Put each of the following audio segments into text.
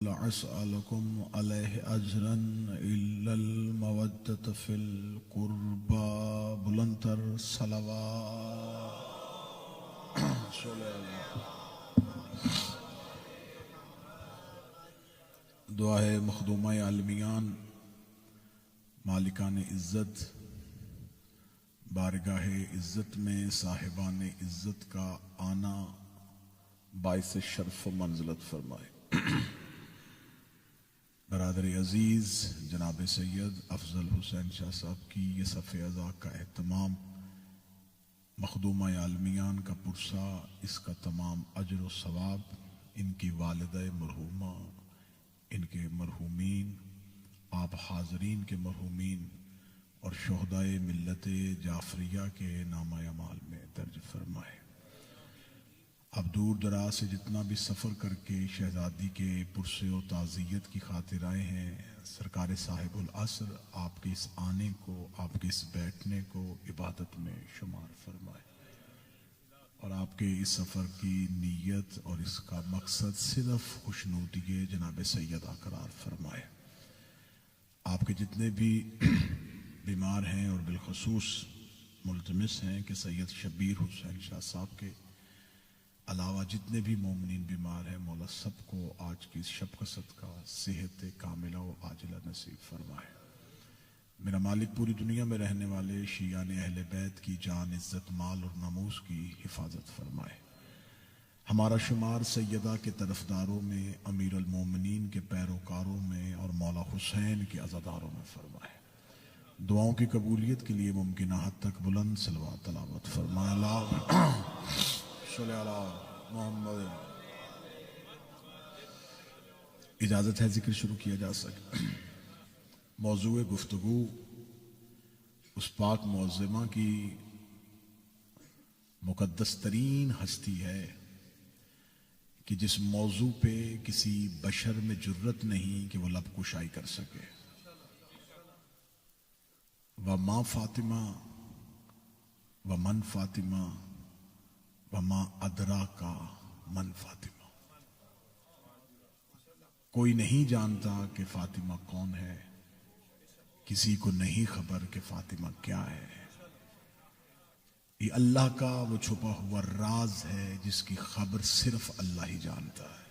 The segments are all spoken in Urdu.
لا أسألكم عليه أجرا إلا المودة في القربى بلندر صلوات دعا ہے مخدومہ عالمیان مالکان عزت بارگاہ عزت میں صاحبان عزت کا آنا باعث شرف و منزلت فرمائے۔ برادر عزیز جناب سید افضل حسین شاہ صاحب کی یہ صف اعضاء کا اہتمام مخدومہ عالمیان کا پرسہ، اس کا تمام اجر و ثواب ان کی والدہ مرحومہ، ان کے مرحومین، آپ حاضرین کے مرحومین اور شہدائے ملت جعفریہ کے نامہ اعمال میں درج فرمائے۔ اب دور دراز سے جتنا بھی سفر کر کے شہزادی کے پرسے و تعزیت کی خاطر آئے ہیں، سرکار صاحب العصر آپ کے اس آنے کو، آپ کے اس بیٹھنے کو عبادت میں شمار فرمائے، اور آپ کے اس سفر کی نیت اور اس کا مقصد صرف خوشنودی جناب سیدہ قرار فرمائے۔ آپ کے جتنے بھی بیمار ہیں اور بالخصوص ملتمس ہیں کہ سید شبیر حسین شاہ صاحب کے علاوہ جتنے بھی مومنین بیمار ہیں، مولا سب کو آج کی اس شب کا صدقہ صحت کاملہ و عاجلہ نصیب فرمائے۔ میرا مالک پوری دنیا میں رہنے والے شیعان اہل بیت کی جان، عزت، مال اور ناموس کی حفاظت فرمائے۔ ہمارا شمار سیدہ کے طرفداروں میں، امیر المومنین کے پیروکاروں میں اور مولا حسین کے عزاداروں میں فرمائے۔ دعاؤں کی قبولیت کے لیے ممکنہ حد تک بلند صلوات تلاوت فرمائے۔ اللہ صلی اللہ محمد۔ اجازت ہے ذکر شروع کیا جا سکے۔ موضوع گفتگو اس پاک معظمہ کی مقدس ترین ہستی ہے کہ جس موضوع پہ کسی بشر میں جرت نہیں کہ وہ لب کشائی کر سکے۔ وَمَا فاطمہ وَمَن فاطمہ وَمَا أَدْرَاكَ مَن فاطمہ۔ کوئی نہیں جانتا کہ فاطمہ کون ہے، کسی کو نہیں خبر کہ فاطمہ کیا ہے۔ یہ اللہ کا وہ چھپا ہوا راز ہے جس کی خبر صرف اللہ ہی جانتا ہے۔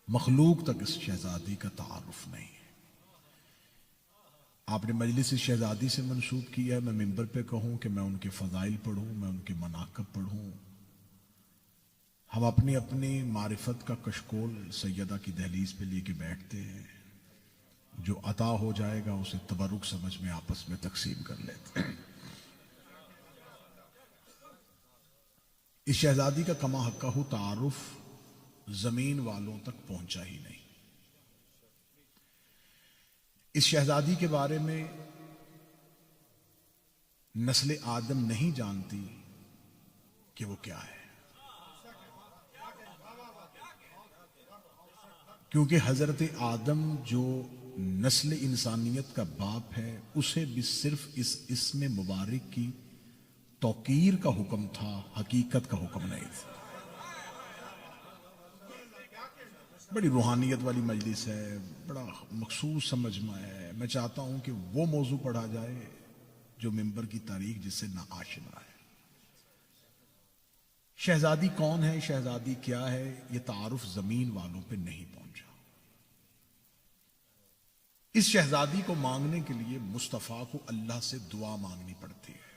مخلوق تک اس شہزادی کا تعارف نہیں ہے۔ آپ نے مجلس شہزادی سے منسوب کیا ہے، میں منبر پہ کہوں کہ میں ان کے فضائل پڑھوں، میں ان کے مناقب پڑھوں۔ ہم اپنی اپنی معرفت کا کشکول سیدہ کی دہلیز پہ لے کے بیٹھتے ہیں، جو عطا ہو جائے گا اسے تبرک سمجھ میں آپس میں تقسیم کر لیتے ہیں۔ اس شہزادی کا کما حقہ تعارف زمین والوں تک پہنچا ہی نہیں۔ اس شہزادی کے بارے میں نسل آدم نہیں جانتی کہ وہ کیا ہے، کیونکہ حضرت آدم جو نسل انسانیت کا باپ ہے، اسے بھی صرف اس اسم مبارک کی توقیر کا حکم تھا، حقیقت کا حکم نہیں تھا۔ بڑی روحانیت والی مجلس ہے، بڑا مخصوص سمجھنا ہے۔ میں چاہتا ہوں کہ وہ موضوع پڑھا جائے جو منبر کی تاریخ جس سے نہ آشنا ہے۔ شہزادی کون ہے، شہزادی کیا ہے، یہ تعارف زمین والوں پہ نہیں پہنچا۔ اس شہزادی کو مانگنے کے لیے مصطفیٰ کو اللہ سے دعا مانگنی پڑتی ہے۔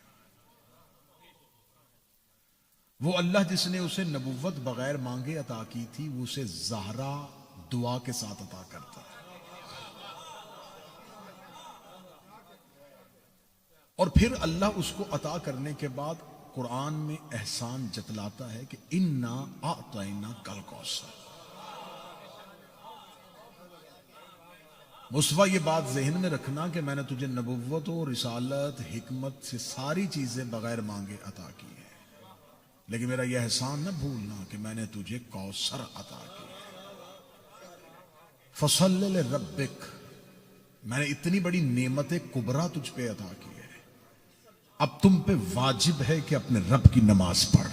وہ اللہ جس نے اسے نبوت بغیر مانگے عطا کی تھی، وہ اسے زہرا دعا کے ساتھ عطا کرتا ہے۔ اور پھر اللہ اس کو عطا کرنے کے بعد قرآن میں احسان جتلاتا ہے کہ اِنَّا أَعْطَيْنَاكَ الْكَوْثَرَ۔ مصطفیٰ یہ بات ذہن میں رکھنا کہ میں نے تجھے نبوت و رسالت، حکمت سے ساری چیزیں بغیر مانگے عطا کی ہیں، لیکن میرا یہ احسان نہ بھولنا کہ میں نے تجھے کوثر عطا کی ہے۔ فَصَلِّ لِرَبِّكَ، میں نے اتنی بڑی نعمت کبریٰ تجھ پہ عطا کی ہے، اب تم پہ واجب ہے کہ اپنے رب کی نماز پڑھ۔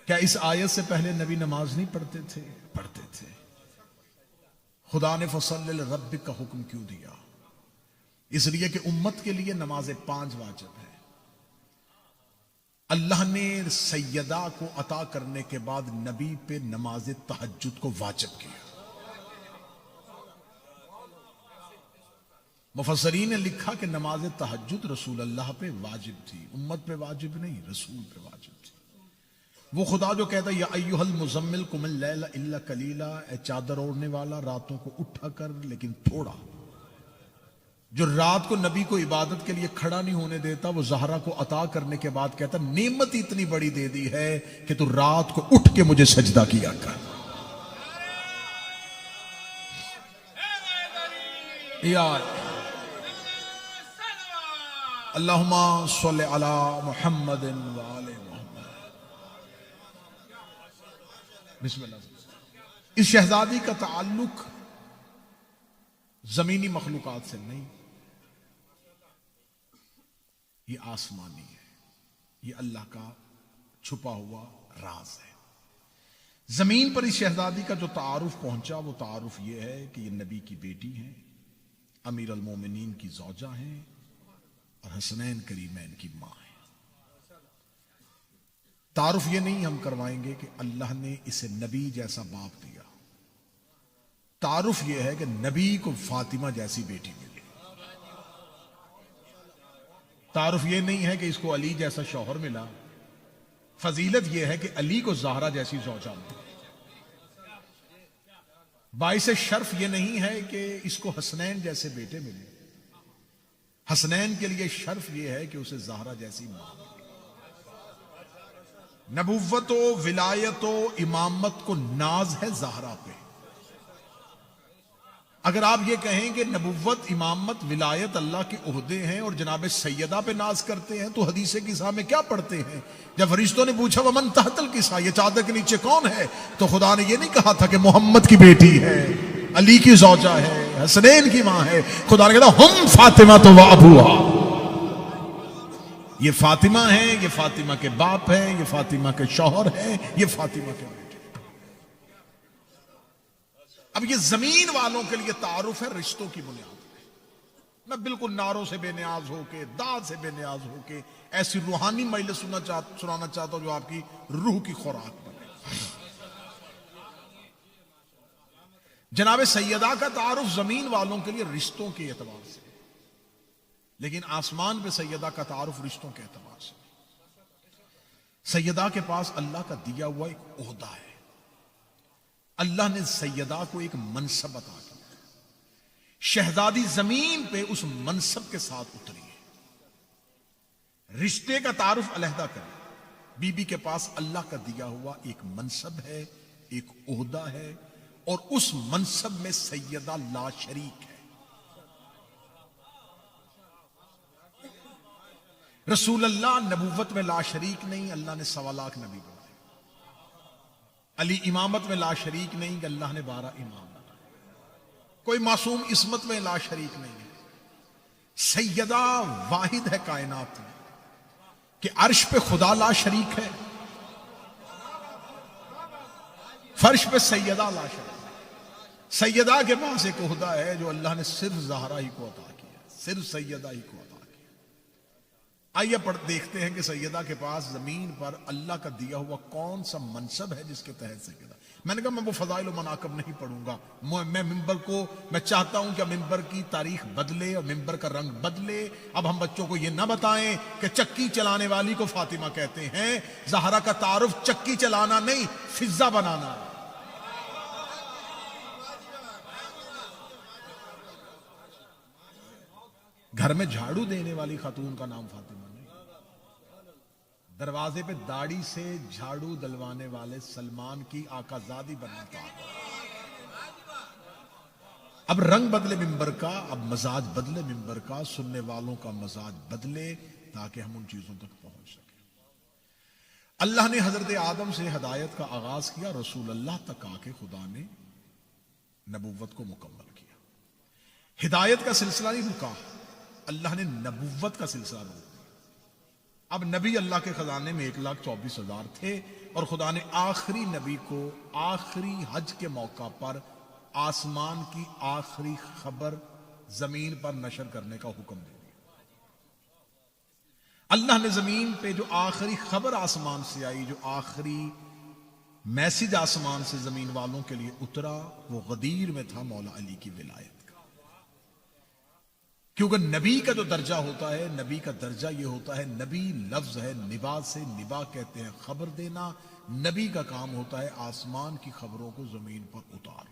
کیا اس آیت سے پہلے نبی نماز نہیں پڑھتے تھے؟ پڑھتے تھے. خدا نے فصل لربک کا حکم کیوں دیا؟ اس لیے کہ امت کے لیے نماز 5 واجب ہے. اللہ نے سیدہ کو عطا کرنے کے بعد نبی پہ نماز تہجد کو واجب کیا. مفسرین نے لکھا کہ نماز تہجد رسول اللہ پہ واجب تھی، امت پہ واجب نہیں، رسول پہ واجب تھی. وہ خدا جو کہتا ہے یا ایھا المزمل قم اللیل الا قلیلا، اے چادر اوڑھنے والا راتوں کو اٹھا کر لیکن تھوڑا. جو رات کو نبی کو عبادت کے لیے کھڑا نہیں ہونے دیتا، وہ زہرا کو عطا کرنے کے بعد کہتا نعمت اتنی بڑی دے دی ہے کہ تو رات کو اٹھ کے مجھے سجدہ کیا کر. یا اللہم صلی علی محمد وآل محمد. بسم اللہ. اس شہزادی کا تعلق زمینی مخلوقات سے نہیں، یہ آسمانی ہے، یہ اللہ کا چھپا ہوا راز ہے. زمین پر اس شہزادی کا جو تعارف پہنچا وہ تعارف یہ ہے کہ یہ نبی کی بیٹی ہیں، امیر المومنین کی زوجہ ہیں اور حسنین کریمین کی ماں ہیں. تعارف یہ نہیں ہم کروائیں گے کہ اللہ نے اسے نبی جیسا باپ دیا. تعارف یہ ہے کہ نبی کو فاطمہ جیسی بیٹی ملی. تعارف یہ نہیں ہے کہ اس کو علی جیسا شوہر ملا. فضیلت یہ ہے کہ علی کو زہرا جیسی زوجہ ملی. باعث شرف یہ نہیں ہے کہ اس کو حسنین جیسے بیٹے ملے. حسنین کے لیے شرف یہ ہے کہ اسے زہرا جیسی ماں ملی. نبوت و ولایت و امامت کو ناز ہے زہرا پہ. اگر آپ یہ کہیں کہ نبوت امامت ولایت اللہ کے عہدے ہیں اور جناب سیدہ پہ ناز کرتے ہیں تو حدیث کسا میں کیا پڑھتے ہیں؟ جب فرشتوں نے پوچھا ومن تحت الکسا، یہ چادر کے نیچے کون ہے، تو خدا نے یہ نہیں کہا تھا کہ محمد کی بیٹی ہے، علی کی زوجہ ہے، حسنین کی ماں ہے. خدا نے کہا ہم فاطمہ تو و ابوہا، یہ فاطمہ ہیں، یہ فاطمہ کے باپ ہیں، یہ فاطمہ کے شوہر ہیں، یہ فاطمہ کے بیٹے. اب یہ زمین والوں کے لیے تعارف ہے رشتوں کی بنیاد پہ. میں بالکل نعروں سے بے نیاز ہو کے، داد سے بے نیاز ہو کے ایسی روحانی مجلس سنانا چاہتا ہوں جو آپ کی روح کی خوراک بنے. جناب سیدہ کا تعارف زمین والوں کے لیے رشتوں کے اعتبار سے، لیکن آسمان پہ سیدہ کا تعارف رشتوں کے اعتبار سے. سیدہ کے پاس اللہ کا دیا ہوا ایک عہدہ ہے. اللہ نے سیدہ کو ایک منصب عطا کیا. شہزادی زمین پہ اس منصب کے ساتھ اتری ہے. رشتے کا تعارف علیحدہ کریں. بی بی کے پاس اللہ کا دیا ہوا ایک منصب ہے، ایک عہدہ ہے، اور اس منصب میں سیدہ لا شریک ہے. رسول اللہ نبوت میں لا شریک نہیں، اللہ نے 1.25 لاکھ نبی بنائے. علی امامت میں لا شریک نہیں کہ اللہ نے 12 امام بنائے. کوئی معصوم عصمت میں لا شریک نہیں ہے. سیدہ واحد ہے کائنات میں کہ عرش پہ خدا لا شریک ہے، فرش پہ سیدہ لا شریک ہے. سیدہ کے پاس ایک عہدہ ہے جو اللہ نے صرف زہرا ہی کو عطا کیا، صرف سیدہ ہی کو عطا کیا. آئیے دیکھتے ہیں کہ سیدہ کے پاس زمین پر اللہ کا دیا ہوا کون سا منصب ہے جس کے تحت سیدہ. میں نے کہا میں وہ فضائل و مناقب نہیں پڑھوں گا. میں چاہتا ہوں کہ ممبر کی تاریخ بدلے اور ممبر کا رنگ بدلے. اب ہم بچوں کو یہ نہ بتائیں کہ چکی چلانے والی کو فاطمہ کہتے ہیں. زہرا کا تعارف چکی چلانا نہیں، فضا بنانا. گھر میں جھاڑو دینے والی خاتون کا نام فاطمہ نہیں. دروازے پہ داڑھی سے جھاڑو دلوانے والے سلمان کی آقا زادی بنتا. اب رنگ بدلے ممبر کا، اب مزاج بدلے ممبر کا، سننے والوں کا مزاج بدلے تاکہ ہم ان چیزوں تک پہنچ سکیں. اللہ نے حضرت آدم سے ہدایت کا آغاز کیا، رسول اللہ تک آ کے خدا نے نبوت کو مکمل کیا. ہدایت کا سلسلہ نہیں رکا، اللہ نے نبوت کا سلسلہ روک دیا. اب نبی اللہ کے خزانے میں 1,24,000 تھے، اور خدا نے آخری نبی کو آخری حج کے موقع پر آسمان کی آخری خبر زمین پر نشر کرنے کا حکم دے دیا۔ اللہ نے زمین پہ جو آخری خبر آسمان سے آئی، جو آخری میسج آسمان سے زمین والوں کے لیے اترا، وہ غدیر میں تھا مولا علی کی ولایت کا۔ کیونکہ نبی کا جو درجہ ہوتا ہے، نبی کا درجہ یہ ہوتا ہے، نبی لفظ ہے نبا سے، نبا کہتے ہیں خبر دینا۔ نبی کا کام ہوتا ہے آسمان کی خبروں کو زمین پر اتار،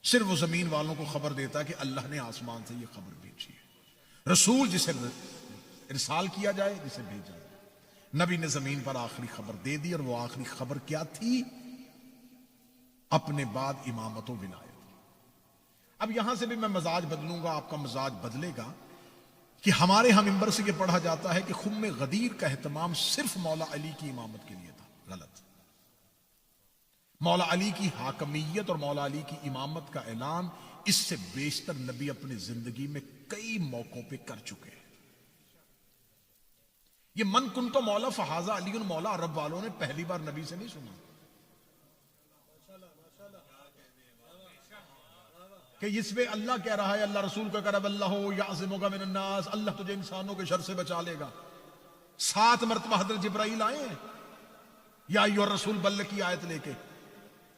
صرف وہ زمین والوں کو خبر دیتا ہے کہ اللہ نے آسمان سے یہ خبر بھیجی ہے۔ رسول جسے ارسال کیا جائے، جسے بھیجا جائے، نبی نے زمین پر آخری خبر دے دی، اور وہ آخری خبر کیا تھی؟ اپنے بعد امامت و ولایت۔ اب یہاں سے بھی میں مزاج بدلوں گا، آپ کا مزاج بدلے گا، کہ ہمارے ہم ممبر سے یہ پڑھا جاتا ہے کہ خم غدیر کا اہتمام صرف مولا علی کی امامت کے لیے تھا۔ غلط۔ مولا علی کی حاکمیت اور مولا علی کی امامت کا اعلان اس سے بیشتر نبی اپنی زندگی میں کئی موقعوں پہ کر چکے ہیں۔ یہ من کنت مولا فہذا علی مولا عرب والوں نے پہلی بار نبی سے نہیں سنا کہ اس پہ اللہ کہہ رہا ہے، اللہ رسول کو کہہ رہا ہے اللہ یعصمک من الناس، اللہ تجھے انسانوں کے شر سے بچا لے گا۔ 7 مرتبہ حضرت جبرائیل آئے ہیں یا ایھا الرسول بلغ کی آیت لے کے،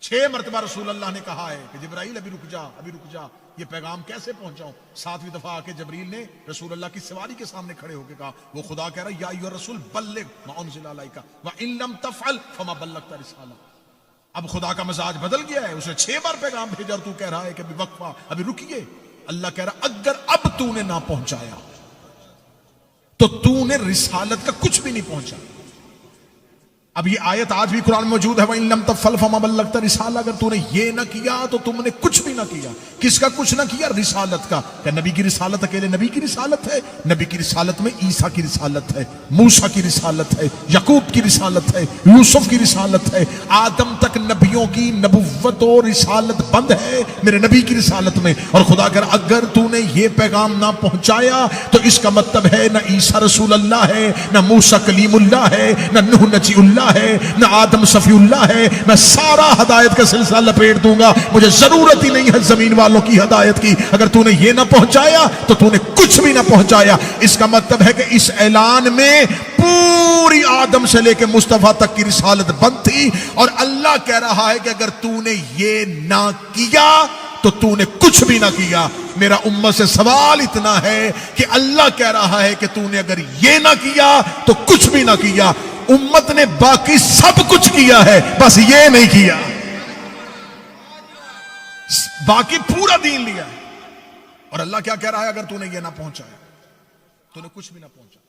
6 مرتبہ رسول اللہ نے کہا ہے کہ جبرائیل ابھی رک جا، ابھی رک جا، یہ پیغام کیسے پہنچاؤں؟ 7ویں دفعہ آ کے جبرائیل نے رسول اللہ کی سواری کے سامنے کھڑے ہو کے کہا، وہ خدا کہہ رہا ہے یا ایھا الرسول بلغ ما انزل الیک وان لم تفعل فما بلغت رسالہ۔ اب خدا کا مزاج بدل گیا ہے، اسے 6 بار پیغام بھیجا اور تو کہہ رہا ہے کہ ابھی وقفہ، ابھی رکیے۔ اللہ کہہ رہا اگر اب تو نے نہ پہنچایا تو تو نے رسالت کا کچھ بھی نہیں پہنچا۔ اب یہ آیت آج بھی قرآن میں موجود ہے، وَإِن لَمْ تَفْعَلْ فَمَا بَلَّغْتَ رِسَالَةَ، اگر تو نے یہ نہ کیا تو تم نے کچھ بھی نہ کیا۔ کس کا کچھ نہ کیا؟ رسالت کا۔ کہ نبی کی رسالت اکیلے نبی کی رسالت ہے؟ نبی کی رسالت میں عیسیٰ کی رسالت ہے، موسیٰ کی رسالت ہے، یعقوب کی رسالت ہے، یوسف کی رسالت ہے، آدم تک نبیوں کی نبوت و رسالت بند ہے میرے نبی کی رسالت میں۔ اور خدا اگر تو نے یہ پیغام نہ پہنچایا تو اس کا مطلب ہے نہ عیسیٰ رسول اللہ ہے، نہ موسیٰ کلیم اللہ ہے، نہ نوح نجی اللہ ہے، نہ آدم صفی اللہ ہے۔ میں سارا ہدایت کا سلسلہ لپیٹ دوں گا، مجھے ضرورت ہی نہیں ہے زمین والوں کی ہدایت کی۔ اگر تو نے یہ نہ پہنچایا تو تو نے کچھ بھی نہ پہنچایا۔ اس کا مطلب ہے کہ اس اعلان میں پوری آدم سے لے کے مصطفیٰ تک کی رسالت بند تھی، اور اللہ کہہ رہا ہے کہ اگر تو نے یہ نہ کیا تو تو نے کچھ بھی نہ کیا۔ میرا امت سے سوال اتنا ہے کہ اللہ کہہ رہا ہے کہ تو نے اگر یہ نہ کیا تو کچھ بھی نہ کیا۔ امت نے باقی سب کچھ کیا ہے، بس یہ نہیں کیا، باقی پورا دین لیا ہے۔ اور اللہ کیا کہہ رہا ہے؟ اگر تو نے یہ نہ پہنچایا تو نے کچھ بھی نہ پہنچا۔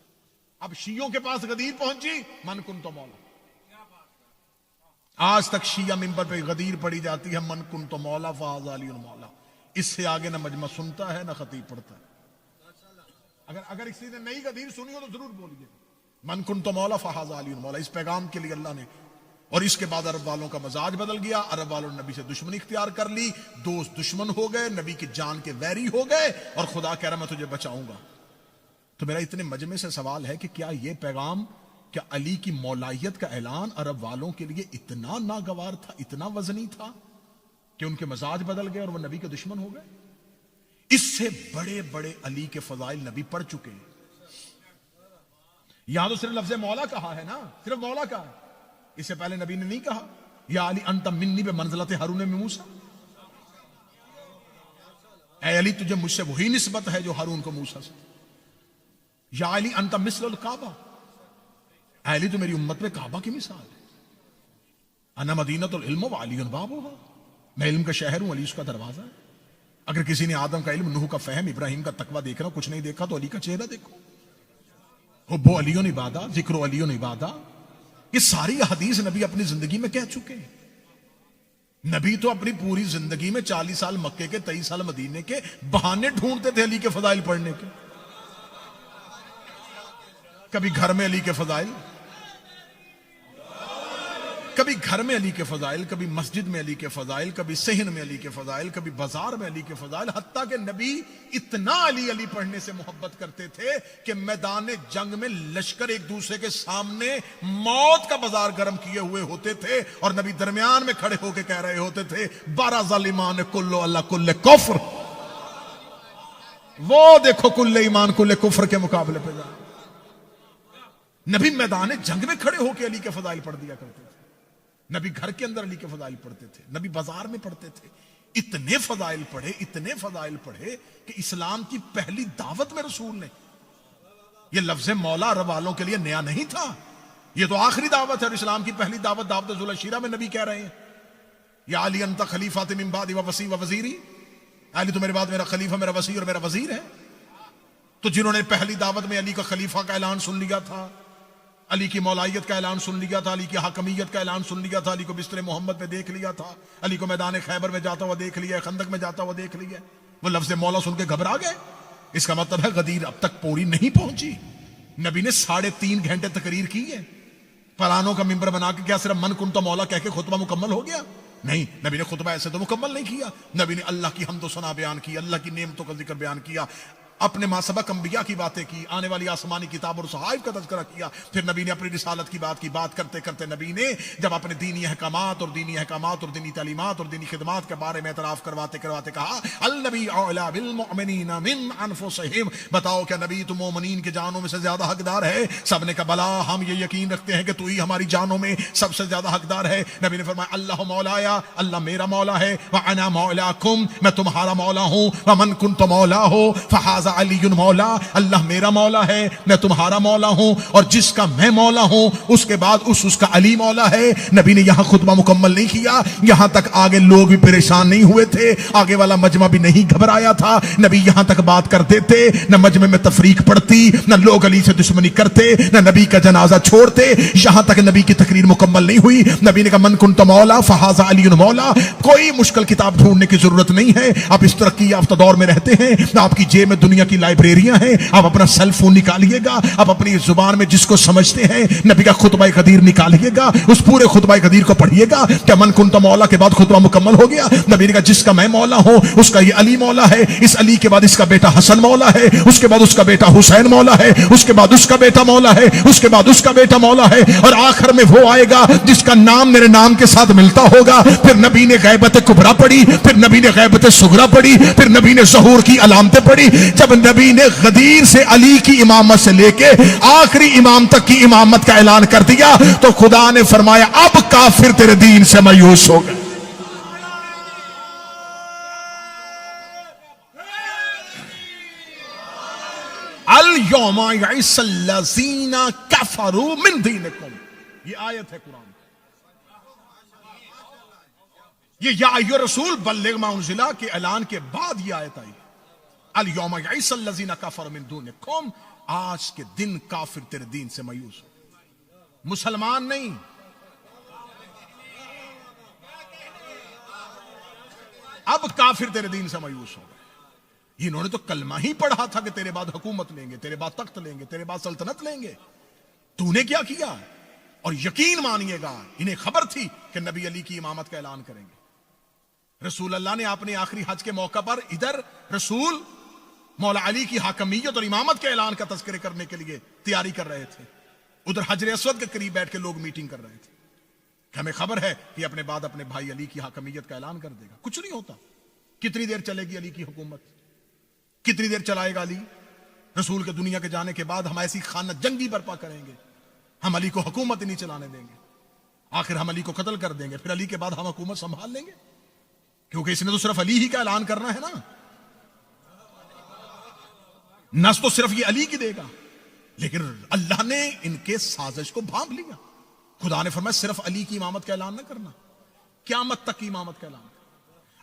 اب شیعوں کے پاس غدیر پہنچی، من کنت مولا۔ آج تک شیعہ ممبر پہ غدیر پڑی جاتی ہے، من کنت مولا فہذا علی مولا۔ اس سے آگے نہ مجمع سنتا ہے نہ خطیب پڑھتا ہے۔ اگر کسی نے نئی غدیر سنی ہو تو ضرور بولیے، من کنت مولا فہذا علی مولا۔ اس پیغام کے لیے اللہ نے، اور اس کے بعد عرب والوں کا مزاج بدل گیا، عرب والوں نے نبی سے دشمنی اختیار کر لی، دوست دشمن ہو گئے، نبی کی جان کے ویری ہو گئے، اور خدا کہہ رہا میں تجھے بچاؤں گا۔ تو میرا اتنے مجمع سے سوال ہے کہ کیا یہ پیغام، کیا علی کی مولائیت کا اعلان عرب والوں کے لیے اتنا ناگوار تھا، اتنا وزنی تھا کہ ان کے مزاج بدل گئے اور وہ نبی کے دشمن ہو گئے؟ اس سے بڑے بڑے علی کے فضائل نبی پڑھ چکے ہیں۔ یہاں تو صرف لفظ مولا کہا ہے نا، صرف مولا کہا ہے، اس سے پہلے نبی نے نہیں کہا یا علی انت منی بے منزلت ہارون من موسیٰ، اے علی تجھے مجھ سے وہی نسبت ہے جو ہارون کو موسیٰ سے۔ یا علی انت مثل الکعبہ، اے علی تو میری امت میں کعبہ کی مثال ہے۔ انا مدینۃ العلم وعلی بابھا، میں علم کا شہر ہوں، علی اس کا دروازہ ہے۔ اگر کسی نے آدم کا علم، نوح کا فہم، ابراہیم کا تقویٰ دیکھنا کچھ نہیں دیکھا تو علی کا چہرہ دیکھو۔ حب علی عبادہ، ذکر علی عبادہ، یہ ساری حدیث نبی اپنی زندگی میں کہہ چکے ہیں۔ نبی تو اپنی پوری زندگی میں 40 سال مکے کے، 23 سال مدینے کے بہانے ڈھونڈتے تھے علی کے فضائل پڑھنے کے۔ کبھی گھر میں علی کے فضائل، کبھی گھر میں علی کے فضائل، کبھی مسجد میں علی کے فضائل، کبھی صحن میں علی کے فضائل، کبھی بازار میں علی کے فضائل، حتیٰ کہ نبی اتنا علی علی پڑھنے سے محبت کرتے تھے کہ میدان جنگ میں لشکر ایک دوسرے کے سامنے موت کا بازار گرم کیے ہوئے ہوتے تھے اور نبی درمیان میں کھڑے ہو کے کہہ رہے ہوتے تھے 12 ظالمان کلو اللہ کل کفر، وہ دیکھو کل ایمان کل کفر کے مقابلے پہ جا۔ نبی میدان جنگ میں کھڑے ہو کے علی کے فضائل پڑھ دیا کرتے تھے، نبی گھر کے اندر علی کے فضائل پڑھتے تھے، نبی بازار میں پڑھتے تھے۔ اتنے فضائل پڑھے کہ اسلام کی پہلی دعوت میں رسول نے، یہ لفظ مولا عرب والوں کے لیے نیا نہیں تھا، یہ تو آخری دعوت ہے، اور اسلام کی پہلی دعوت دعوت ذوالعشیرہ میں نبی کہہ رہے ہیں یا علی انت خلیفۃ من بعدی و وصی و وزیری، علی تو میرے بعد میرا خلیفہ، میرا وصی اور میرا وزیر ہے۔ تو جنہوں نے پہلی دعوت میں علی کا خلیفہ کا اعلان سن لیا تھا، علی کی مولائیت کا اعلان سن لیا تھا، علی کی حاکمیت کا اعلان سن لیا تھا، علی کو بستر محمد میں دیکھ لیا تھا، علی کو میدان خیبر میں جاتا ہوا دیکھ لیا، خندق میں جاتا ہوا دیکھ لیا، وہ لفظ مولا سن کے گھبرا گئے۔ اس کا مطلب ہے غدیر اب تک پوری نہیں پہنچی۔ نبی نے 3.5 گھنٹے تقریر کی ہے، پرانوں کا ممبر بنا کے، کیا صرف من کنت مولا کہہ کے خطبہ مکمل ہو گیا؟ نہیں، نبی نے خطبہ ایسے تو مکمل نہیں کیا، نبی نے اللہ کی حمد و ثنا بیان کی، اللہ کی نعمتوں کا ذکر بیان کیا، اپنے ما سبق انبیاء کی باتیں کی، آنے والی آسمانی کتاب اور صحائف کا تذکرہ کیا، پھر نبی نے اپنی رسالت کی بات کرتے کرتے نبی نے جب اپنے دینی احکامات اور دینی تعلیمات اور دینی خدمات کے بارے میں اعتراف کرواتے کہا النبی اولا بالمؤمنین من انفسہم، بتاؤ کیا نبی تو مومنین کے جانوں میں سے زیادہ حقدار ہے؟ سب نے کہا بلا، ہم یہ یقین رکھتے ہیں کہ تو ہی ہماری جانوں میں سب سے زیادہ حقدار ہے۔ نبی نے فرمایا اللہ مولایا، اللہ میرا مولا ہے، وانا مولاکم، میں تمہارا مولا ہوں، ومن کنت مولا ہو فہذا علی مولا، اللہ میرا مولا ہے، میں تمہارا مولا ہوں، اور جس کا میں مولا ہوں اس کے بعد اس کا علی مولا ہے۔ نبی نے یہاں خطبہ مکمل نہیں کیا، یہاں تک آگے لوگ بھی پریشان نہیں ہوئے تھے، آگے والا مجمع بھی نہیں گھبرایا تھا، نبی یہاں تک بات کرتے تھے، نہ مجمع میں تفریق پڑتی، نہ لوگ علی سے دشمنی کرتے، نہ نبی کا جنازہ چھوڑتے، یہاں تک نبی کی تقریر مکمل نہیں ہوئی۔ نبی نے کہا من کنت مولا فہذا علی مولا، کوئی مشکل کتاب ڈھونڈنے کی ضرورت نہیں ہے، آپ اس ترقی یافتہ دور میں رہتے ہیں، آپ کی جیب میں دنیا کی لائبریریاں ہیں، آپ اپنا سیل فون نکالیے گا، آپ اپنی زبان میں جس کو سمجھتے ہیں نبی کا خطبہ قدیر نکالیے گا، اس پورے خطبہ قدیر کو پڑھیے گا۔ کیا من کنت مولا کے بعد خطبہ مکمل ہو گیا؟ نبی نے کہا جس کا میں مولا ہوں اس کا یہ علی مولا ہے، اس علی کے بعد اس کا بیٹا حسن مولا ہے، اس کے بعد اس کا بیٹا حسین مولا ہے، اس کے بعد اس کا بیٹا مولا ہے، اس کے بعد اس کا بیٹا مولا ہے، اور آخر میں وہ آئے گا جس کا نام میرے نام کے ساتھ ملتا ہوگا۔ پھر نبی نے غیبت کبریٰ پڑھی، پھر نبی نے غیبت صغریٰ پڑھی، پھر نبی نے ظہور کی علامتیں پڑھی۔ جب نبی نے غدیر سے علی کی امامت سے لے کے آخری امام تک کی امامت کا اعلان کر دیا تو خدا نے فرمایا اب کافر تیرے دین سے مایوس ہو گئے۔ الیوم یئس الذین کفروا من دینکم، یہ آیت ہے قرآن، یہ یا ایھا الرسول بلغ ما انزل کے اعلان کے بعد یہ آیت آئی۔ الیوم یئس الذین کفروا من دینکم، آج کے دن کافر تیرے دین سے مایوس ہو، مسلمان نہیں، اب کافر تیرے دین سے مایوس ہو گئے۔ انہوں نے تو کلمہ ہی پڑھا تھا کہ تیرے بعد حکومت لیں گے، تیرے بعد تخت لیں گے، تیرے بعد سلطنت لیں گے، تو نے کیا کیا؟ اور یقین مانیے گا انہیں خبر تھی کہ نبی علی کی امامت کا اعلان کریں گے۔ رسول اللہ نے اپنے آخری حج کے موقع پر ادھر رسول مولا علی کی حاکمیت اور امامت کے اعلان کا تذکرے کرنے کے لیے تیاری کر رہے تھے، ادھر حجر اسود کے قریب بیٹھ کے لوگ میٹنگ کر رہے تھے کہ ہمیں خبر ہے کہ اپنے بعد اپنے بھائی علی کی حاکمیت کا اعلان کر دے گا۔ کچھ نہیں ہوتا، کتنی دیر چلے گی علی کی حکومت، کتنی دیر چلائے گا علی؟ رسول کے دنیا کے جانے کے بعد ہم ایسی خانہ جنگی برپا کریں گے، ہم علی کو حکومت ہی نہیں چلانے دیں گے، آخر ہم علی کو قتل کر دیں گے، پھر علی کے بعد ہم حکومت سنبھال لیں گے، کیونکہ اس نے تو صرف علی ہی کا اعلان کرنا ہے نا، نس تو صرف یہ علی کی دے گا۔ لیکن اللہ نے ان کے سازش کو بھانپ لیا، خدا نے فرمایا صرف علی کی امامت کا اعلان نہ کرنا، قیامت تک کی امامت کا اعلان۔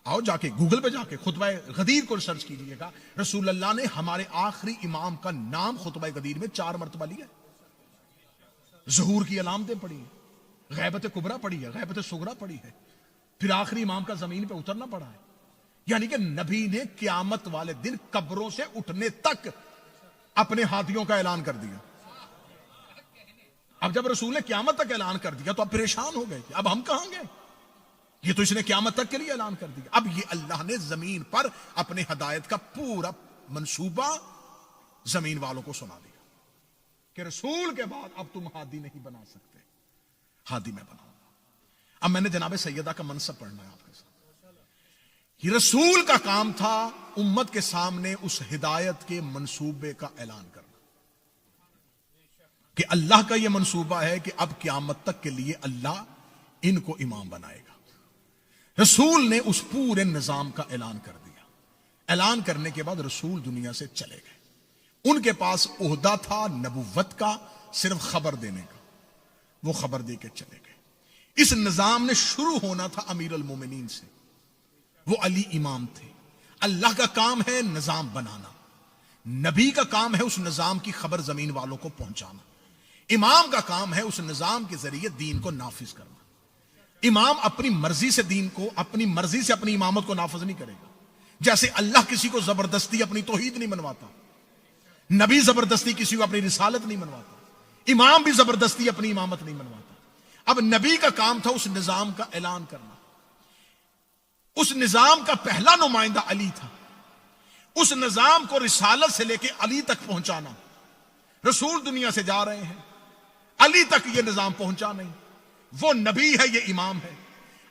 آؤ جا کے گوگل پہ جا کے خطبہ غدیر کو سرچ کیجئے گا، رسول اللہ نے ہمارے آخری امام کا نام خطبہ غدیر میں 4 مرتبہ لیا، ظہور کی علامتیں پڑھی ہیں، غیبت کبریٰ پڑھی ہے، غیبت صغریٰ پڑھی ہے، پھر آخری امام کا زمین پہ اترنا پڑا ہے۔ یعنی کہ نبی نے قیامت والے دن قبروں سے اٹھنے تک اپنے ہاتھیوں کا اعلان کر دیا۔ اب جب رسول نے قیامت تک اعلان کر دیا تو اب پریشان ہو گئے کہ اب ہم کہاں گئے؟ یہ تو اس نے قیامت تک کے لیے اعلان کر دیا. اب یہ اللہ نے زمین پر اپنے ہدایت کا پورا منصوبہ زمین والوں کو سنا دیا کہ رسول کے بعد اب تم ہادی نہیں بنا سکتے، ہادی میں بناؤں گا. اب میں نے جناب سیدہ کا منصب پڑھنا ہے آپ کے ساتھ. یہ رسول کا کام تھا امت کے سامنے اس ہدایت کے منصوبے کا اعلان کرنا کہ اللہ کا یہ منصوبہ ہے کہ اب قیامت تک کے لیے اللہ ان کو امام بنائے گا. رسول نے اس پورے نظام کا اعلان کر دیا. اعلان کرنے کے بعد رسول دنیا سے چلے گئے. ان کے پاس عہدہ تھا نبوت کا، صرف خبر دینے کا. وہ خبر دے کے چلے گئے. اس نظام نے شروع ہونا تھا امیر المومنین سے. وہ علی امام تھے. اللہ کا کام ہے نظام بنانا، نبی کا کام ہے اس نظام کی خبر زمین والوں کو پہنچانا، امام کا کام ہے اس نظام کے ذریعے دین کو نافذ کرنا. امام اپنی مرضی سے دین کو، اپنی مرضی سے اپنی امامت کو نافذ نہیں کرے گا. جیسے اللہ کسی کو زبردستی اپنی توحید نہیں منواتا، نبی زبردستی کسی کو اپنی رسالت نہیں منواتا، امام بھی زبردستی اپنی امامت نہیں منواتا. اب نبی کا کام تھا اس نظام کا اعلان کرنا. اس نظام کا پہلا نمائندہ علی تھا. اس نظام کو رسالت سے لے کے علی تک پہنچانا. رسول دنیا سے جا رہے ہیں، علی تک یہ نظام پہنچا نہیں. وہ نبی ہے، یہ امام ہے.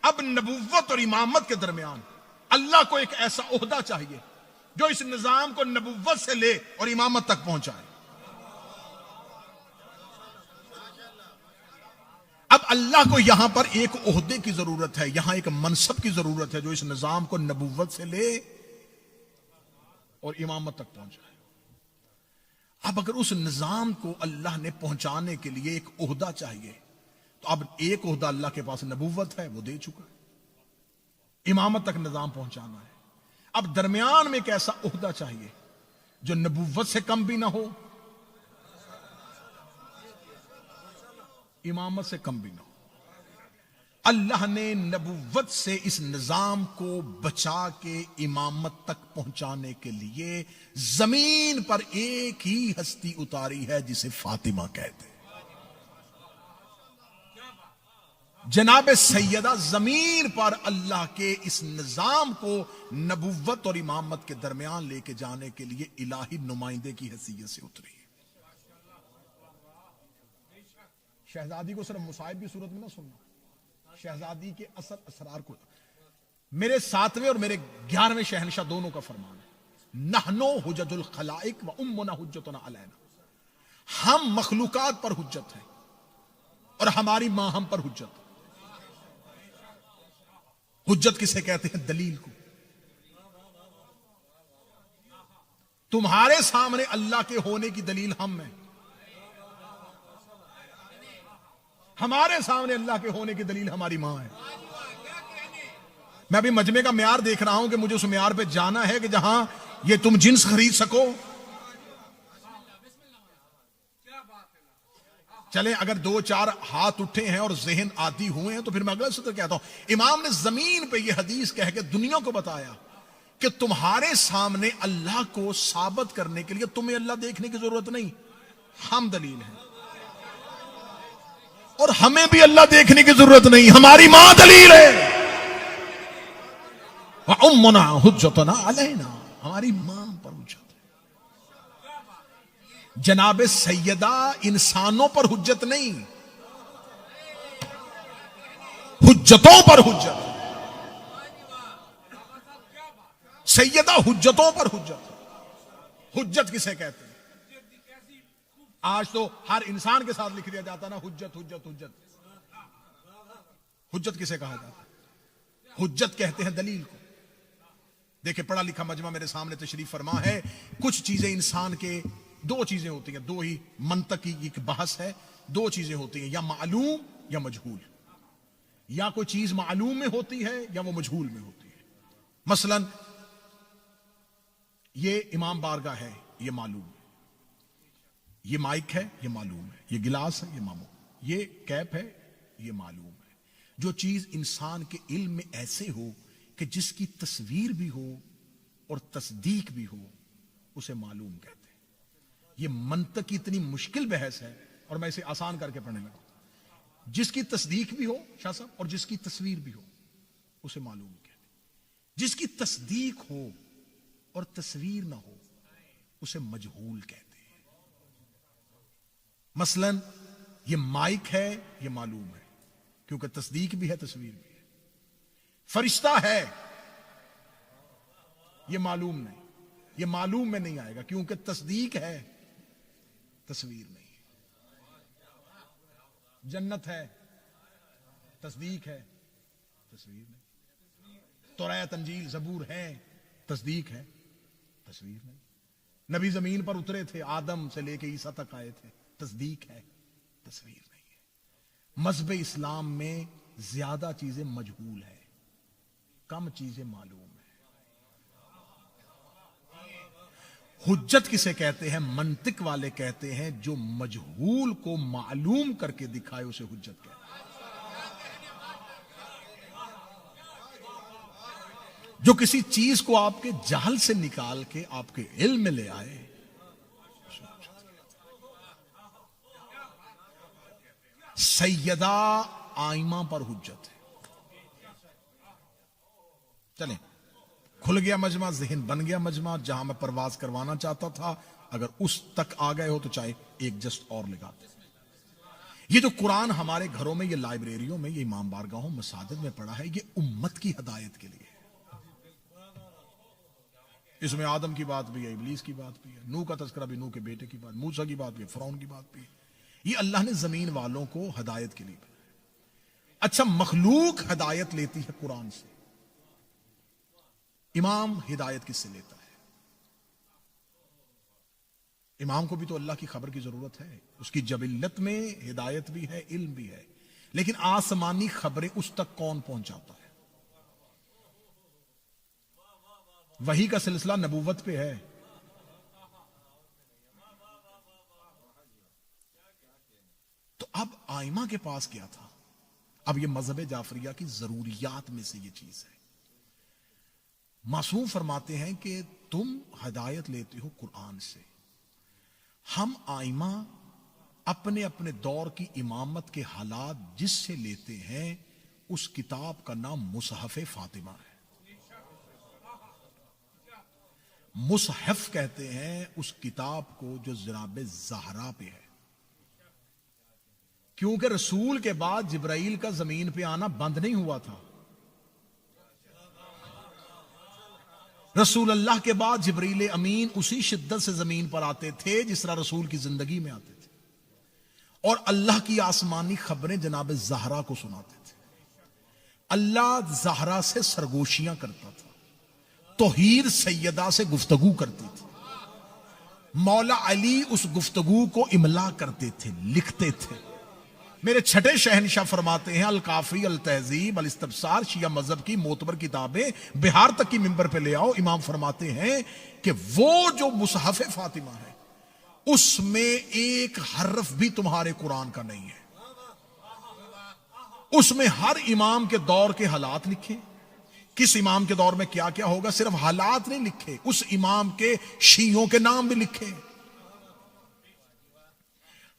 اب نبوت اور امامت کے درمیان اللہ کو ایک ایسا عہدہ چاہیے جو اس نظام کو نبوت سے لے اور امامت تک پہنچائے. اب اللہ کو یہاں پر ایک عہدے کی ضرورت ہے، یہاں ایک منصب کی ضرورت ہے جو اس نظام کو نبوت سے لے اور امامت تک پہنچائے. اب اگر اس نظام کو اللہ نے پہنچانے کے لیے ایک عہدہ چاہیے تو اب ایک عہدہ اللہ کے پاس نبوت ہے، وہ دے چکا ہے. امامت تک نظام پہنچانا ہے. اب درمیان میں ایک ایسا عہدہ چاہیے جو نبوت سے کم بھی نہ ہو، امامت سے کم بھی نہ ہو. اللہ نے نبوت سے اس نظام کو بچا کے امامت تک پہنچانے کے لیے زمین پر ایک ہی ہستی اتاری ہے جسے فاطمہ کہتے ہیں. جناب سیدہ زمین پر اللہ کے اس نظام کو نبوت اور امامت کے درمیان لے کے جانے کے لیے الہی نمائندے کی حیثیت سے اتری. شہزادی کو صرف مصائب کی صورت میں نہ سننا، شہزادی کے اثر اسرار کو. میرے 7ویں اور میرے 11ویں شہنشاہ دونوں کا فرمان ہے، نحنو حجج الخلائق و امنا حجتنا علینا. ہم مخلوقات پر حجت ہیں اور ہماری ماں ہم پر حجت. حجت کسے کہتے ہیں؟ دلیل کو. تمہارے سامنے اللہ کے ہونے کی دلیل ہم ہیں، ہمارے سامنے اللہ کے ہونے کی دلیل ہماری ماں ہے. میں ابھی مجمع کا معیار دیکھ رہا ہوں کہ مجھے اس معیار پہ جانا ہے کہ جہاں یہ تم جنس خرید سکو. چلیں اگر 2-4 ہاتھ اٹھے ہیں اور ذہن عادی ہوئے ہیں تو پھر میں اگلا سطر کہتا ہوں. امام نے زمین پہ یہ حدیث کہہ کے دنیا کو بتایا کہ تمہارے سامنے اللہ کو ثابت کرنے کے لیے تمہیں اللہ دیکھنے کی ضرورت نہیں، ہم دلیل ہیں. اور ہمیں بھی اللہ دیکھنے کی ضرورت نہیں، ہماری ماں دلیل ہے. وَأُمُّنَا حُجَّتُنَا عَلَيْنَا، ہماری ماں پر حجت ہے. جناب سیدہ انسانوں پر حجت نہیں، حجتوں پر حجت. سیدہ حجتوں پر حجت. حجت کسے کہتے ہیں؟ آج تو ہر انسان کے ساتھ لکھ دیا جاتا نا حجت حجت حجت. حجت کسے کہا جاتا ہے؟ حجت کہتے ہیں دلیل کو. دیکھیں پڑھا لکھا مجمع میرے سامنے تشریف فرما ہے. کچھ چیزیں انسان کے، 2 چیزیں ہوتی ہیں، 2 ہی منطق کی ایک بحث ہے. 2 چیزیں ہوتی ہیں، یا معلوم یا مجہول. یا کوئی چیز معلوم میں ہوتی ہے یا وہ مجہول میں ہوتی ہے. مثلا یہ امام بارگاہ ہے، یہ معلوم ہے. یہ مائک ہے، یہ معلوم ہے. یہ گلاس ہے، یہ معلوم. یہ کیپ ہے، یہ معلوم ہے. جو چیز انسان کے علم میں ایسے ہو کہ جس کی تصویر بھی ہو اور تصدیق بھی ہو، اسے معلوم کہتے ہیں. یہ منطق کی اتنی مشکل بحث ہے اور میں اسے آسان کر کے پڑھنے لگا. جس کی تصدیق بھی ہو شاہ صاحب اور جس کی تصویر بھی ہو اسے معلوم کہتے ہیں. جس کی تصدیق ہو اور تصویر نہ ہو اسے مجہول کہتے ہیں. مثلا یہ مائک ہے یہ معلوم ہے کیونکہ تصدیق بھی ہے تصویر بھی ہے. فرشتہ ہے یہ معلوم نہیں, یہ معلوم میں نہیں آئے گا کیونکہ تصدیق ہے تصویر نہیں. جنت ہے تصدیق ہے تصویر نہیں. توراۃ انجیل زبور ہے تصدیق ہے تصویر نہیں. نبی زمین پر اترے تھے آدم سے لے کے عیسیٰ تک آئے تھے تصدیق ہے تصویر نہیں ہے. مذہب اسلام میں زیادہ چیزیں مجہول ہیں کم چیزیں معلوم ہیں. حجت کسے کہتے ہیں؟ منطق والے کہتے ہیں جو مجہول کو معلوم کر کے دکھائے اسے حجت کہتے ہیں. جو کسی چیز کو آپ کے جہل سے نکال کے آپ کے علم میں لے آئے. سیدہ آئمہ پر حجت ہے. چلیں کھل گیا مجمع, ذہن بن گیا مجمع. جہاں میں پرواز کروانا چاہتا تھا اگر اس تک آ گئے ہو تو چاہے ایک جسٹ اور لگاتے. یہ جو قرآن ہمارے گھروں میں, یہ لائبریریوں میں, یہ امام بارگاہوں مساجد میں پڑا ہے, یہ امت کی ہدایت کے لیے ہے. اس میں آدم کی بات بھی ہے, ابلیس کی بات بھی ہے, نوح کا تذکرہ بھی, نوح کے بیٹے کی بات, موسیٰ کی بات بھی ہے, فرعون کی بات بھی ہے. یہ اللہ نے زمین والوں کو ہدایت کے لیے بنایا. اچھا مخلوق ہدایت لیتی ہے قرآن سے, امام ہدایت کس سے لیتا ہے؟ امام کو بھی تو اللہ کی خبر کی ضرورت ہے. اس کی جبلت میں ہدایت بھی ہے, علم بھی ہے, لیکن آسمانی خبریں اس تک کون پہنچاتا ہے؟ وحی کا سلسلہ نبوت پہ ہے. تو اب آئمہ کے پاس کیا تھا؟ اب یہ مذہب جعفریہ کی ضروریات میں سے یہ چیز ہے. معصوم فرماتے ہیں کہ تم ہدایت لیتے ہو قرآن سے, ہم آئمہ اپنے اپنے دور کی امامت کے حالات جس سے لیتے ہیں اس کتاب کا نام مصحف فاطمہ ہے. مصحف کہتے ہیں اس کتاب کو جو جناب زہرا پہ ہے, کیونکہ رسول کے بعد جبرائیل کا زمین پہ آنا بند نہیں ہوا تھا. رسول اللہ کے بعد جبریل امین اسی شدت سے زمین پر آتے تھے جس طرح رسول کی زندگی میں آتے تھے, اور اللہ کی آسمانی خبریں جناب زہرا کو سناتے تھے. اللہ زہرا سے سرگوشیاں کرتا تھا, توحید سیدہ سے گفتگو کرتی تھی, مولا علی اس گفتگو کو املا کرتے تھے, لکھتے تھے. میرے چھٹے شہنشاہ فرماتے ہیں الکافی, التہذیب, الاستبصار شیعہ مذہب کی معتبر کتابیں بہار تک کی ممبر پہ لے آؤ. امام فرماتے ہیں کہ وہ جو مصحف فاطمہ ہے اس میں ایک حرف بھی تمہارے قرآن کا نہیں ہے. اس میں ہر امام کے دور کے حالات لکھے, کس امام کے دور میں کیا کیا ہوگا, صرف حالات نہیں لکھے, اس امام کے شیعوں کے نام بھی لکھے.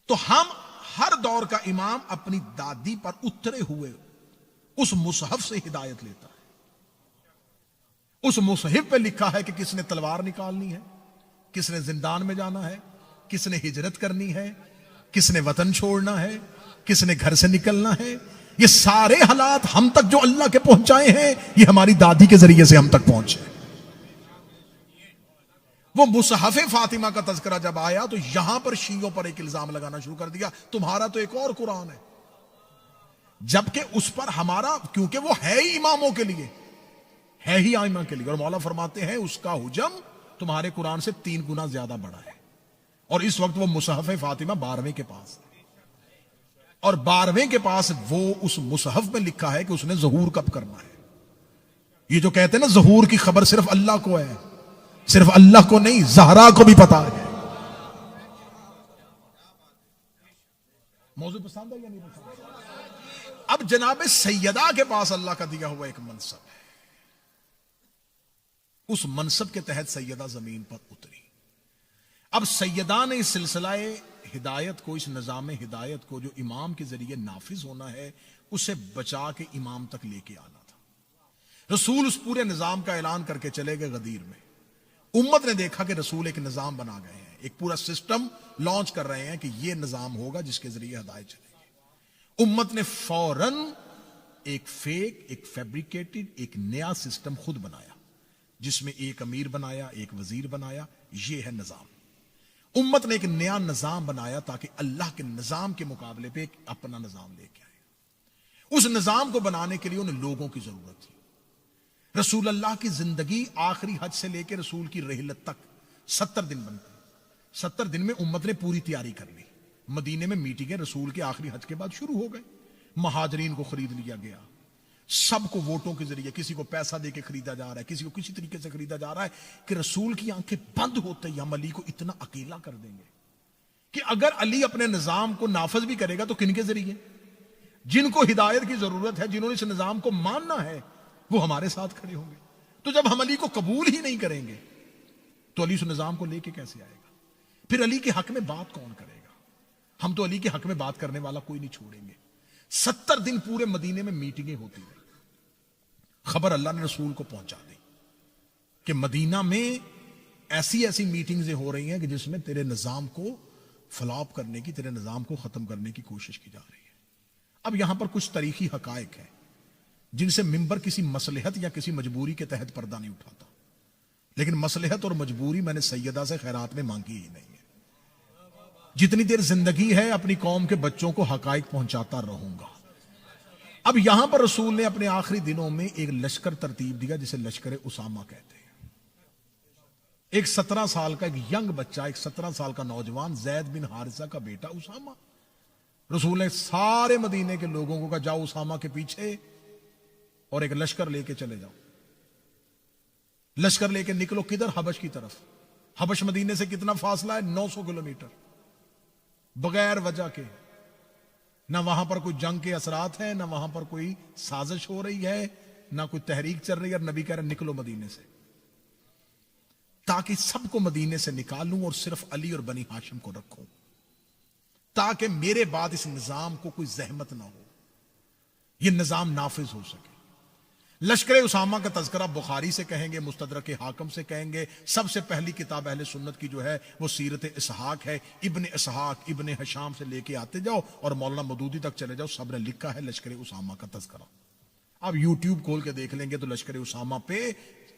تو ہم ہر دور کا امام اپنی دادی پر اترے ہوئے اس مصحف سے ہدایت لیتا ہے. اس مصحف پہ لکھا ہے کہ کس نے تلوار نکالنی ہے, کس نے زندان میں جانا ہے, کس نے ہجرت کرنی ہے, کس نے وطن چھوڑنا ہے, کس نے گھر سے نکلنا ہے. یہ سارے حالات ہم تک جو اللہ کے پہنچائے ہیں یہ ہماری دادی کے ذریعے سے ہم تک پہنچے. وہ مصحف فاطمہ کا تذکرہ جب آیا تو یہاں پر شیعوں پر ایک الزام لگانا شروع کر دیا, تمہارا تو ایک اور قرآن ہے, جبکہ اس پر ہمارا, کیونکہ وہ ہے ہی اماموں کے لیے, ہے ہی آئمہ کے لیے, اور مولا فرماتے ہیں اس کا حجم تمہارے قرآن سے 3 گنا زیادہ بڑا ہے. اور اس وقت وہ مصحف فاطمہ 12ویں کے پاس ہے, اور 12ویں کے پاس وہ اس مصحف میں لکھا ہے کہ اس نے ظہور کب کرنا ہے. یہ جو کہتے ہیں نا ظہور کی خبر صرف اللہ کو ہے, صرف اللہ کو نہیں زہرا کو بھی پتا ہے. موضوع پسند ہے یا نہیں پسند؟ اب جناب سیدہ کے پاس اللہ کا دیا ہوا ایک منصب ہے, اس منصب کے تحت سیدہ زمین پر اتری. اب سیدہ نے اس سلسلہ ہدایت کو، اس نظام ہدایت کو جو امام کے ذریعے نافذ ہونا ہے، اسے بچا کے امام تک لے کے آنا تھا۔ رسول اس پورے نظام کا اعلان کر کے چلے گئے غدیر میں۔ امت نے دیکھا کہ رسول ایک نظام بنا گئے ہیں، ایک پورا سسٹم لانچ کر رہے ہیں کہ یہ نظام ہوگا جس کے ذریعے ہدایت چلے گی۔ امت نے فوراً ایک فیک، ایک فیبریکیٹڈ، ایک نیا سسٹم خود بنایا، جس میں ایک امیر بنایا، ایک وزیر بنایا۔ یہ ہے نظام۔ امت نے ایک نیا نظام بنایا تاکہ اللہ کے نظام کے مقابلے پہ ایک اپنا نظام لے کے آئے۔ اس نظام کو بنانے کے لیے انہیں لوگوں کی ضرورت تھی۔ رسول اللہ کی زندگی آخری حج سے لے کے رسول کی رحلت تک 70 دن بنتے ہیں۔ 70 دن میں امت نے پوری تیاری کر لی۔ مدینے میں میٹنگیں رسول کے آخری حج کے بعد شروع ہو گئے۔ مہاجرین کو خرید لیا گیا، سب کو ووٹوں کے ذریعے، کسی کو پیسہ دے کے خریدا جا رہا ہے، کسی کو کسی طریقے سے خریدا جا رہا ہے کہ رسول کی آنکھیں بند ہوتے ہی ہم علی کو اتنا اکیلا کر دیں گے کہ اگر علی اپنے نظام کو نافذ بھی کرے گا تو کن کے ذریعے؟ جن کو ہدایت کی ضرورت ہے، جنہوں نے اس نظام کو ماننا ہے، وہ ہمارے ساتھ کھڑے ہوں گے۔ تو جب ہم علی کو قبول ہی نہیں کریں گے تو علی اس نظام کو لے کے کیسے آئے گا؟ پھر علی کے حق میں بات کون کرے گا؟ ہم تو علی کے حق میں بات کرنے والا کوئی نہیں چھوڑیں گے۔ 70 دن پورے مدینے میں میٹنگیں ہوتی رہی۔ خبر اللہ نے رسول کو پہنچا دی کہ مدینہ میں ایسی ایسی میٹنگز ہو رہی ہیں کہ جس میں تیرے نظام کو فلاپ کرنے کی، تیرے نظام کو ختم کرنے کی کوشش کی جا رہی ہے۔ اب یہاں پر کچھ تاریخی حقائق ہیں جن سے منبر کسی مصلحت یا کسی مجبوری کے تحت پردہ نہیں اٹھاتا، لیکن مصلحت اور مجبوری میں نے سیدہ سے خیرات میں مانگی ہی نہیں ہے۔ جتنی دیر زندگی ہے اپنی قوم کے بچوں کو حقائق پہنچاتا رہوں گا۔ اب یہاں پر رسول نے اپنے آخری دنوں میں ایک لشکر ترتیب دیا جسے لشکر اسامہ کہتے ہیں۔ ایک 17 سال کا ایک ینگ بچہ، ایک 17 سال کا نوجوان، زید بن حارثہ کا بیٹا اسامہ۔ رسول نے سارے مدینے کے لوگوں کو کہا جاؤ اسامہ کے پیچھے اور ایک لشکر لے کے چلے جاؤ۔ لشکر لے کے نکلو کدھر؟ حبش کی طرف۔ حبش مدینے سے کتنا فاصلہ ہے؟ 900 کلومیٹر۔ بغیر وجہ کے، نہ وہاں پر کوئی جنگ کے اثرات ہیں، نہ وہاں پر کوئی سازش ہو رہی ہے، نہ کوئی تحریک چل رہی ہے، اور نبی کہہ رہے نکلو مدینے سے، تاکہ سب کو مدینے سے نکالوں اور صرف علی اور بنی ہاشم کو رکھوں، تاکہ میرے بعد اس نظام کو کوئی زحمت نہ ہو، یہ نظام نافذ ہو سکے۔ لشکر اسامہ کا تذکرہ بخاری سے کہیں گے، مستدرک حاکم سے کہیں گے۔ سب سے پہلی کتاب اہل سنت کی جو ہے وہ سیرت اسحاق ہے۔ ابن اسحاق، ابن حشام سے لے کے آتے جاؤ اور مولانا مودودی تک چلے جاؤ، سب نے لکھا ہے لشکر اسامہ کا تذکرہ۔ آپ یوٹیوب کھول کے دیکھ لیں گے تو لشکر اسامہ پہ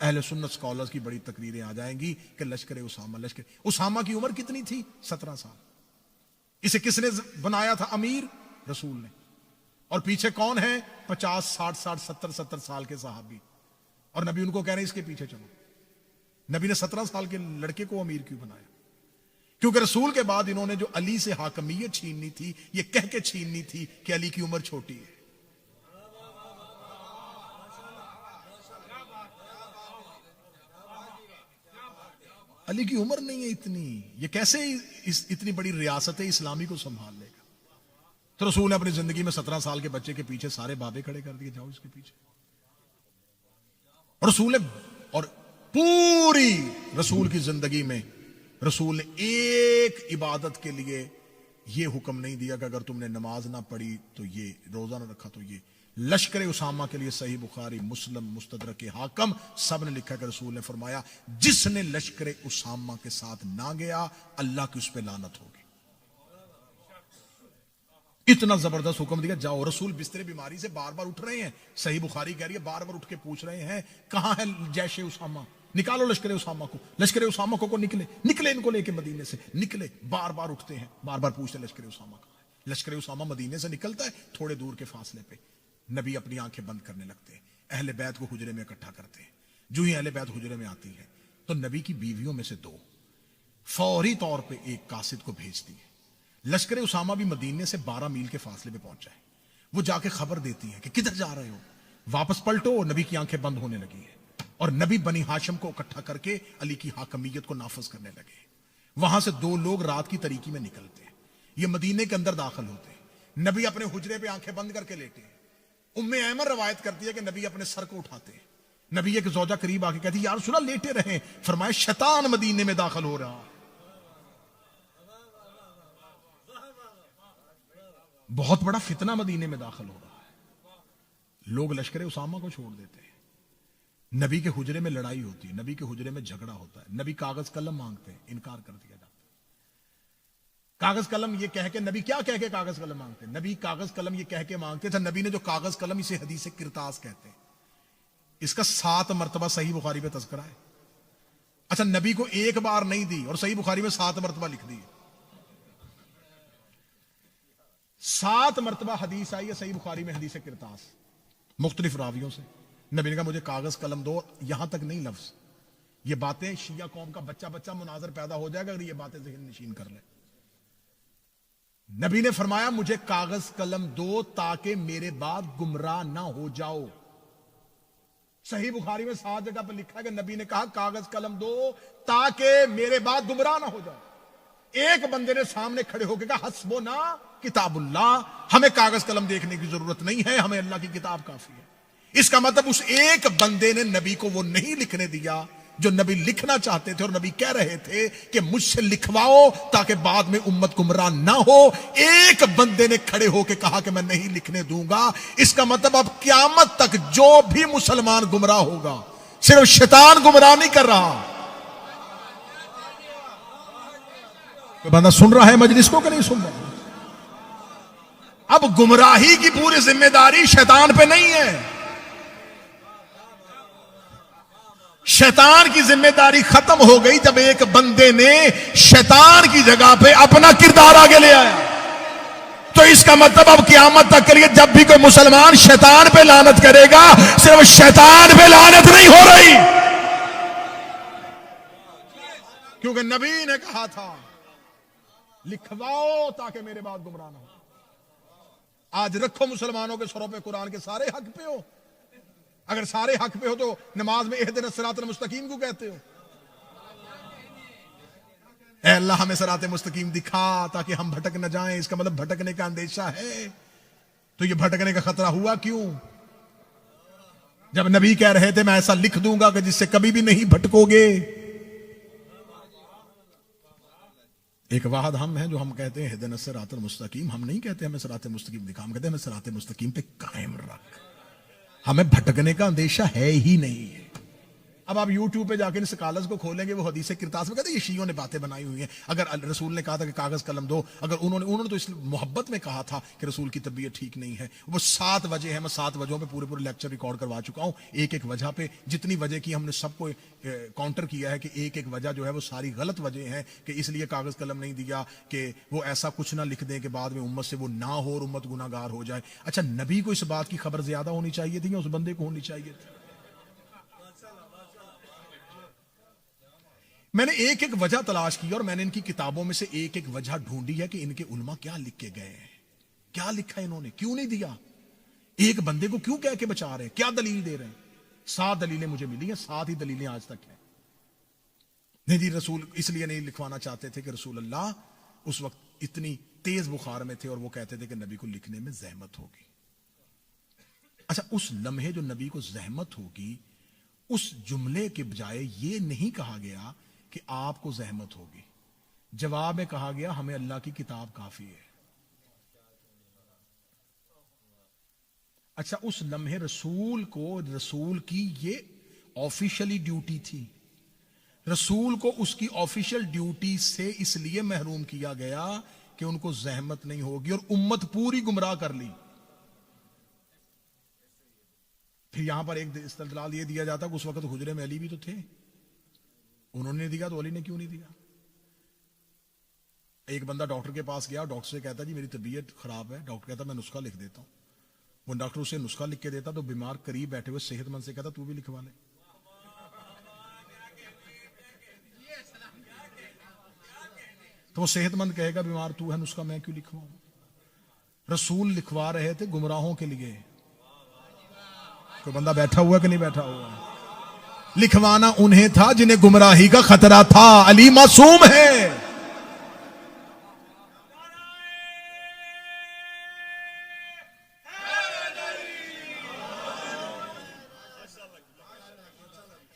اہل سنت سکالرز کی بڑی تقریریں آ جائیں گی کہ لشکر اسامہ کی عمر کتنی تھی؟ 17 سال۔ اسے کس نے بنایا تھا امیر؟ رسول نے۔ اور پیچھے کون ہے؟ 50 60 60 70 سال کے صحابی، اور نبی ان کو کہہ رہے ہیں اس کے پیچھے چلو۔ نبی نے 17 سال کے لڑکے کو امیر کیوں بنایا؟ کیونکہ رسول کے بعد انہوں نے جو علی سے حاکمیت چھیننی تھی، یہ کہہ کے چھیننی تھی کہ علی کی عمر چھوٹی ہے۔ علی کی عمر نہیں ہے اتنی، یہ کیسے اتنی بڑی ریاست اسلامی کو سنبھال لے گا؟ تو رسول نے اپنی زندگی میں 17 سال کے بچے کے پیچھے سارے بابے کھڑے کر دیے، جاؤ اس کے پیچھے۔ اور رسول نے، اور پوری رسول کی زندگی میں رسول نے ایک عبادت کے لیے یہ حکم نہیں دیا کہ اگر تم نے نماز نہ پڑھی تو یہ، روزہ نہ رکھا تو یہ۔ لشکر اسامہ کے لیے صحیح بخاری، مسلم، مستدرک حاکم سب نے لکھا کہ رسول نے فرمایا جس نے لشکر اسامہ کے ساتھ نہ گیا اللہ کی اس پہ لعنت ہوگی۔ اتنا زبردست حکم دیا، جاؤ۔ رسول بستر بیماری سے بار بار اٹھ رہے ہیں، صحیح بخاری کہہ رہی ہے بار بار اٹھ کے پوچھ رہے ہیں کہاں ہے جیش اسامہ، نکالو لشکر اسامہ کو۔ لشکر اسامہ کو نکلے ان کو لے کے مدینے سے نکلے، بار بار اٹھتے ہیں، بار بار پوچھتے ہیں لشکر اسامہ کا۔ لشکر اسامہ مدینے سے نکلتا ہے، تھوڑے دور کے فاصلے پہ نبی اپنی آنکھیں بند کرنے لگتے ہیں، اہل بیت کو حجرے میں اکٹھا کرتے ہیں۔ جو ہی اہل بیت حجرے میں آتی ہے تو نبی کی بیویوں میں سے 2 فوری طور پہ ایک قاصد کو بھیجتی ہے۔ لشکر اسامہ بھی مدینے سے 12 میل کے فاصلے پہ پہنچا ہے۔ وہ جا کے خبر دیتی ہیں کہ کدھر جا رہے ہو، واپس پلٹو۔ نبی کی آنکھیں بند ہونے لگی ہے اور نبی بنی ہاشم کو اکٹھا کر کے علی کی حاکمیت کو نافذ کرنے لگے۔ وہاں سے 2 لوگ رات کی تاریکی میں نکلتے ہیں، یہ مدینے کے اندر داخل ہوتے ہیں۔ نبی اپنے حجرے پہ آنکھیں بند کر کے لیٹے ہیں۔ ام ایمن روایت کرتی ہے کہ نبی اپنے سر کو اٹھاتے ہیں۔ نبی ایک زوجہ قریب آ کے کہتی ہے یا رسول اللہ لیٹے رہیں۔ فرمایا شیطان مدینے میں داخل ہو رہا۔ بہت بڑا فتنہ مدینے میں داخل ہو رہا ہے. لوگ لشکر اسامہ کو چھوڑ دیتے ہیں. نبی کے حجرے میں لڑائی ہوتی ہے, نبی کے حجرے میں جھگڑا ہوتا ہے, نبی کاغذ قلم مانگتے ہیں, انکار کر دیا جاتا ہے. کاغذ قلم یہ کہہ کے, نبی کیا کہہ کے کاغذ قلم مانگتے ہیں؟ نبی کاغذ قلم یہ کہہ کے مانگتے تھے. نبی نے جو کاغذ قلم, اسے حدیث کرتاس کہتے ہیں. اس کا 7 مرتبہ صحیح بخاری پہ تذکرہ ہے. اچھا, نبی کو ایک بار نہیں دی اور صحیح بخاری میں 7 مرتبہ لکھ دی. 7 مرتبہ حدیث آئی ہے صحیح بخاری میں, حدیث کرتاس, مختلف راویوں سے. نبی نے کہا مجھے کاغذ قلم دو. یہاں تک نہیں لفظ, یہ باتیں شیعہ قوم کا بچہ بچہ مناظر پیدا ہو جائے گا اگر یہ باتیں ذہن نشین کر لیں. نبی نے فرمایا مجھے کاغذ قلم دو تاکہ میرے بعد گمراہ نہ ہو جاؤ. صحیح بخاری میں 7 جگہ پر لکھا ہے کہ نبی نے کہا کاغذ قلم دو تاکہ میرے بعد گمراہ نہ ہو جاؤ. ایک بندے نے سامنے کھڑے ہو کے کہا حسبنا کتاب اللہ, ہمیں کاغذ قلم دیکھنے کی ضرورت نہیں ہے, ہمیں اللہ کی کتاب کافی ہے. اس کا مطلب اس ایک بندے نے نبی کو وہ نہیں لکھنے دیا جو نبی لکھنا چاہتے تھے, اور نبی کہہ رہے تھے کہ مجھ سے لکھواؤ تاکہ بعد میں امت گمراہ نہ ہو. ایک بندے نے کھڑے ہو کے کہا کہ میں نہیں لکھنے دوں گا. اس کا مطلب اب قیامت تک جو بھی مسلمان گمراہ ہوگا صرف شیطان گمراہ نہیں کر رہا. بندہ سن رہا ہے مجلس کو کہ نہیں سن رہا؟ اب گمراہی کی پوری ذمہ داری شیطان پہ نہیں ہے. شیطان کی ذمہ داری ختم ہو گئی جب ایک بندے نے شیطان کی جگہ پہ اپنا کردار آگے لے آیا. تو اس کا مطلب اب قیامت تک کے لیے جب بھی کوئی مسلمان شیطان پہ لعنت کرے گا صرف شیطان پہ لعنت نہیں ہو رہی, کیونکہ نبی نے کہا تھا لکھواؤ تاکہ میرے بعد گمراہ نہ ہو. آج رکھو مسلمانوں کے سروں پہ قرآن کے سارے حق پہ ہو. اگر سارے حق پہ ہو تو نماز میں اہدنا الصراط المستقیم کو کہتے ہو. اے اللہ ہمیں صراط مستقیم دکھا تاکہ ہم بھٹک نہ جائیں. اس کا مطلب بھٹکنے کا اندیشہ ہے. تو یہ بھٹکنے کا خطرہ ہوا کیوں؟ جب نبی کہہ رہے تھے میں ایسا لکھ دوں گا کہ جس سے کبھی بھی نہیں بھٹکو گے. ایک واحد ہم ہیں جو ہم کہتے ہیں اہدنا الصراط المستقیم. ہم نہیں کہتے ہمیں صراط مستقیم دکھا, ہم کہتے ہیں ہمیں صراط مستقیم پہ قائم رکھ. ہمیں بھٹکنے کا اندیشہ ہے ہی نہیں ہے. اب آپ یوٹیوب پہ جا کے ان سکالرز کو کھولیں گے, وہ حدیث کرتاس میں کہتے ہیں یہ شیعوں نے باتیں بنائی ہوئی ہیں. اگر رسول نے کہا تھا کہ کاغذ قلم دو, اگر انہوں نے تو اس محبت میں کہا تھا کہ رسول کی طبیعت ٹھیک نہیں ہے. وہ 7 وجہ ہیں, میں 7 وجہوں پہ پورے لیکچر ریکارڈ کروا چکا ہوں. ایک ایک وجہ پہ جتنی وجہ کی ہم نے سب کو کاؤنٹر کیا ہے کہ ایک ایک وجہ جو ہے وہ ساری غلط وجہ ہیں کہ اس لیے کاغذ قلم نہیں دیا کہ وہ ایسا کچھ نہ لکھ دیں کہ بعد میں امت سے وہ نہ ہو اور امت گناہ گار ہو جائے. اچھا, نبی کو اس بات کی خبر زیادہ ہونی چاہیے تھی یا اس بندے کو ہونی چاہیے تھی؟ میں نے ایک ایک وجہ تلاش کی اور میں نے ان کی کتابوں میں سے ایک ایک وجہ ڈھونڈی ہے کہ ان کے علماء کیا لکھ کے گئے ہیں, کیا لکھا ہے انہوں نے, کیوں نہیں دیا, ایک بندے کو کیوں کہہ کے بچا رہے ہیں, کیا دلیل دے رہے ہیں. 7 دلیلیں مجھے ملی ہیں, 7 ہی دلیلیں آج تک ہیں. نہیں جی رسول اس لیے نہیں لکھوانا چاہتے تھے کہ رسول اللہ اس وقت اتنی تیز بخار میں تھے اور وہ کہتے تھے کہ نبی کو لکھنے میں زحمت ہوگی. اچھا, اس لمحے جو نبی کو زحمت ہوگی اس جملے کے بجائے یہ نہیں کہا گیا کہ آپ کو زحمت ہوگی. جواب میں کہا گیا ہمیں اللہ کی کتاب کافی ہے. اچھا, اس لمحے رسول کی یہ آفیشلی ڈیوٹی تھی. رسول کو اس کی آفیشل ڈیوٹی سے اس لیے محروم کیا گیا کہ ان کو زحمت نہیں ہوگی اور امت پوری گمراہ کر لی. پھر یہاں پر ایک استدلال یہ دیا جاتا کہ اس وقت حجرے میں علی بھی تو تھے, انہوں نے دیا تو علی نے کیوں نہیں دیا. ایک بندہ ڈاکٹر کے پاس گیا, ڈاکٹر سے کہتا جی میری طبیعت خراب ہے. ڈاکٹر کہتا میں نسخہ لکھ دیتا ہوں. وہ ڈاکٹر اسے نسخہ لکھ کے دیتا تو بیمار قریب بیٹھے ہوئے صحت مند سے کہتا تو بھی لکھوا لے. تو وہ صحت مند کہے گا بیمار تو ہے, نسخہ میں کیوں لکھواؤں. رسول لکھوا رہے تھے گمراہوں کے لیے. کوئی بندہ بیٹھا ہوا کہ نہیں بیٹھا ہوا؟ لکھوانا انہیں تھا جنہیں گمراہی کا خطرہ تھا. علی معصوم ہے.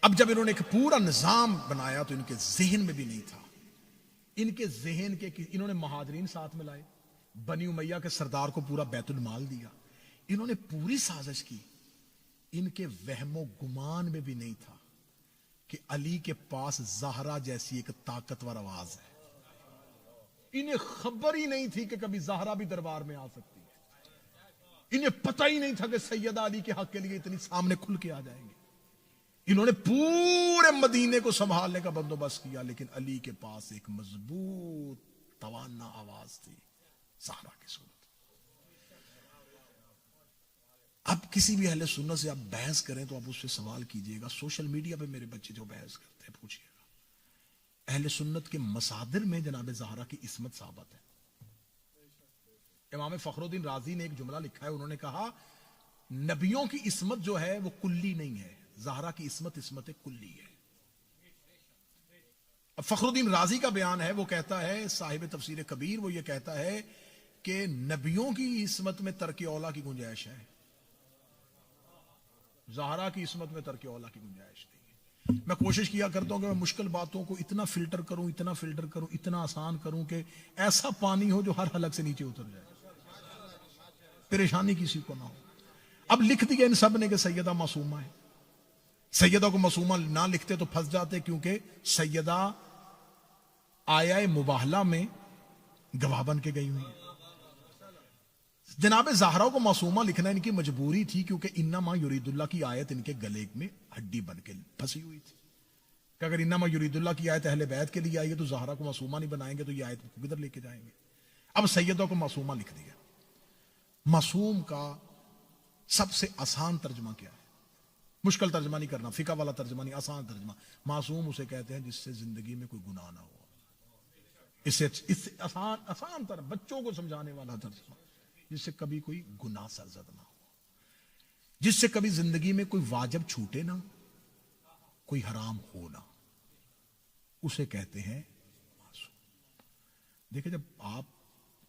اب جب انہوں نے ایک پورا نظام بنایا تو ان کے ذہن میں بھی نہیں تھا. ان کے ذہن کے انہوں نے مہاجرین ساتھ میں لائے, بنی امیہ کے سردار کو پورا بیت المال دیا. انہوں نے پوری سازش کی. ان کے وہم و گمان میں بھی نہیں تھا کہ علی کے پاس زہرا جیسی ایک طاقتور آواز ہے. انہیں خبر ہی نہیں تھی کہ کبھی زہرا بھی دربار میں آ سکتی ہے. انہیں پتہ ہی نہیں تھا کہ سیدہ علی کے حق کے لیے اتنی سامنے کھل کے آ جائیں گے. انہوں نے پورے مدینے کو سنبھالنے کا بندوبست کیا, لیکن علی کے پاس ایک مضبوط توانا آواز تھی زہرا کی صورت. اب کسی بھی اہل سنت سے آپ بحث کریں تو آپ اس سے سوال کیجئے گا. سوشل میڈیا پہ میرے بچے جو بحث کرتے ہیں پوچھئے گا, اہل سنت کے مصادر میں جناب زہرا کی عصمت ثابت ہے. امام فخر الدین رازی نے ایک جملہ لکھا ہے, انہوں نے کہا نبیوں کی عصمت جو ہے وہ کلی نہیں ہے, زہرا کی عصمت کلی ہے. اب فخر الدین رازی کا بیان ہے, وہ کہتا ہے, صاحب تفسیر کبیر, وہ یہ کہتا ہے کہ نبیوں کی عصمت میں ترک اولا کی گنجائش ہے, زہرا کی عصمت میں ترک اولا کی گنجائش نہیں ہے. میں کوشش کیا کرتا ہوں کہ میں مشکل باتوں کو اتنا فلٹر کروں, اتنا آسان کروں کہ ایسا پانی ہو جو ہر حلق سے نیچے اتر جائے, پریشانی کسی کو نہ ہو. اب لکھ دیا ان سب نے کہ سیدہ معصومہ ہے. سیدہ کو معصومہ نہ لکھتے تو پھنس جاتے, کیونکہ سیدہ آیا مباہلہ میں گواہ بن کے گئی ہوئی ہیں. جناب زہرا کو معصومہ لکھنا ان کی مجبوری تھی, کیونکہ انما یرید اللہ کی آیت ان کے گلے میں ہڈی بن کے پھنسی ہوئی تھی کہ اگر انما یرید اللہ کی آیت اہل بیت کے لیے آئی ہے تو زہرا کو معصومہ نہیں بنائیں گے تو یہ آیت کدھر لے کے جائیں گے. اب سیدہ کو معصومہ لکھ دیا. معصوم کا سب سے آسان ترجمہ کیا ہے؟ مشکل ترجمہ نہیں کرنا, فقہ والا ترجمہ نہیں, آسان ترجمہ. معصوم اسے کہتے ہیں جس سے زندگی میں کوئی گناہ نہ ہو. اس سے آسان ترجمہ, بچوں کو سمجھانے والا ترجمہ, جس سے کبھی کوئی گناہ سرزد نہ ہو, جس سے کبھی زندگی میں کوئی واجب چھوٹے نہ, کوئی حرام ہو نہ, اسے کہتے ہیں معصوم. دیکھیں جب آپ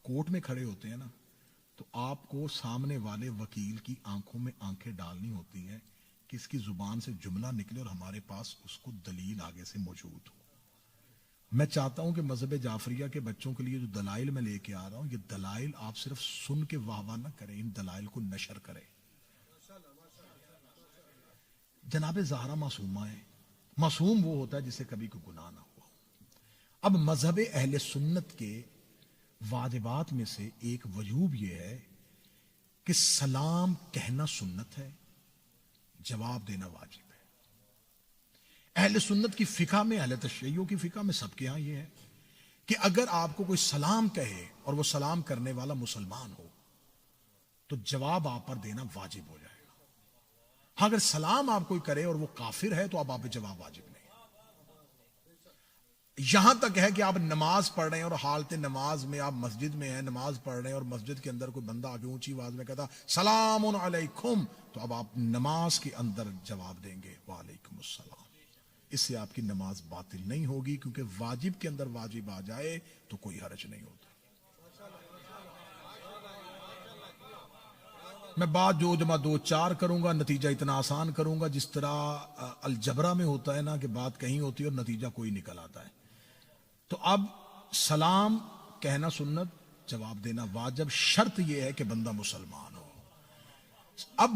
کورٹ میں کھڑے ہوتے ہیں نا تو آپ کو سامنے والے وکیل کی آنکھوں میں آنکھیں ڈالنی ہوتی ہیں کہ اس کی زبان سے جملہ نکلے اور ہمارے پاس اس کو دلیل آگے سے موجود ہو. میں چاہتا ہوں کہ مذہب جعفریہ کے بچوں کے لیے جو دلائل میں لے کے آ رہا ہوں, یہ دلائل آپ صرف سن کے واہ واہ نہ کریں, ان دلائل کو نشر کریں. جناب زہرا معصومہ ہے. معصوم وہ ہوتا ہے جسے کبھی کوئی گناہ نہ ہوا. اب مذہب اہل سنت کے واجبات میں سے ایک وجوب یہ ہے کہ سلام کہنا سنت ہے, جواب دینا واجب ہے. اہل سنت کی فقہ میں, اہل تشیعوں کی فقہ میں, سب کے ہاں یہ ہے کہ اگر آپ کو کوئی سلام کہے اور وہ سلام کرنے والا مسلمان ہو تو جواب آپ پر دینا واجب ہو جائے گا. ہاں اگر سلام آپ کوئی کرے اور وہ کافر ہے تو اب آپ پہ جواب واجب نہیں. یہاں تک ہے کہ آپ نماز پڑھ رہے ہیں اور حالت نماز میں آپ مسجد میں ہیں, نماز پڑھ رہے ہیں اور مسجد کے اندر کوئی بندہ آگے اونچی آواز میں کہتا سلام علیکم, تو اب آپ نماز کے اندر جواب دیں گے وعلیکم السلام. اس سے آپ کی نماز باطل نہیں ہوگی, کیونکہ واجب کے اندر واجب آ جائے تو کوئی حرج نہیں ہوتا. میں بات جو جمع 2-4 کروں گا, نتیجہ اتنا آسان کروں گا جس طرح الجبرا میں ہوتا ہے نا کہ بات کہیں ہوتی ہے اور نتیجہ کوئی نکل آتا ہے. تو اب سلام کہنا سنت, جواب دینا واجب, شرط یہ ہے کہ بندہ مسلمان ہو. اب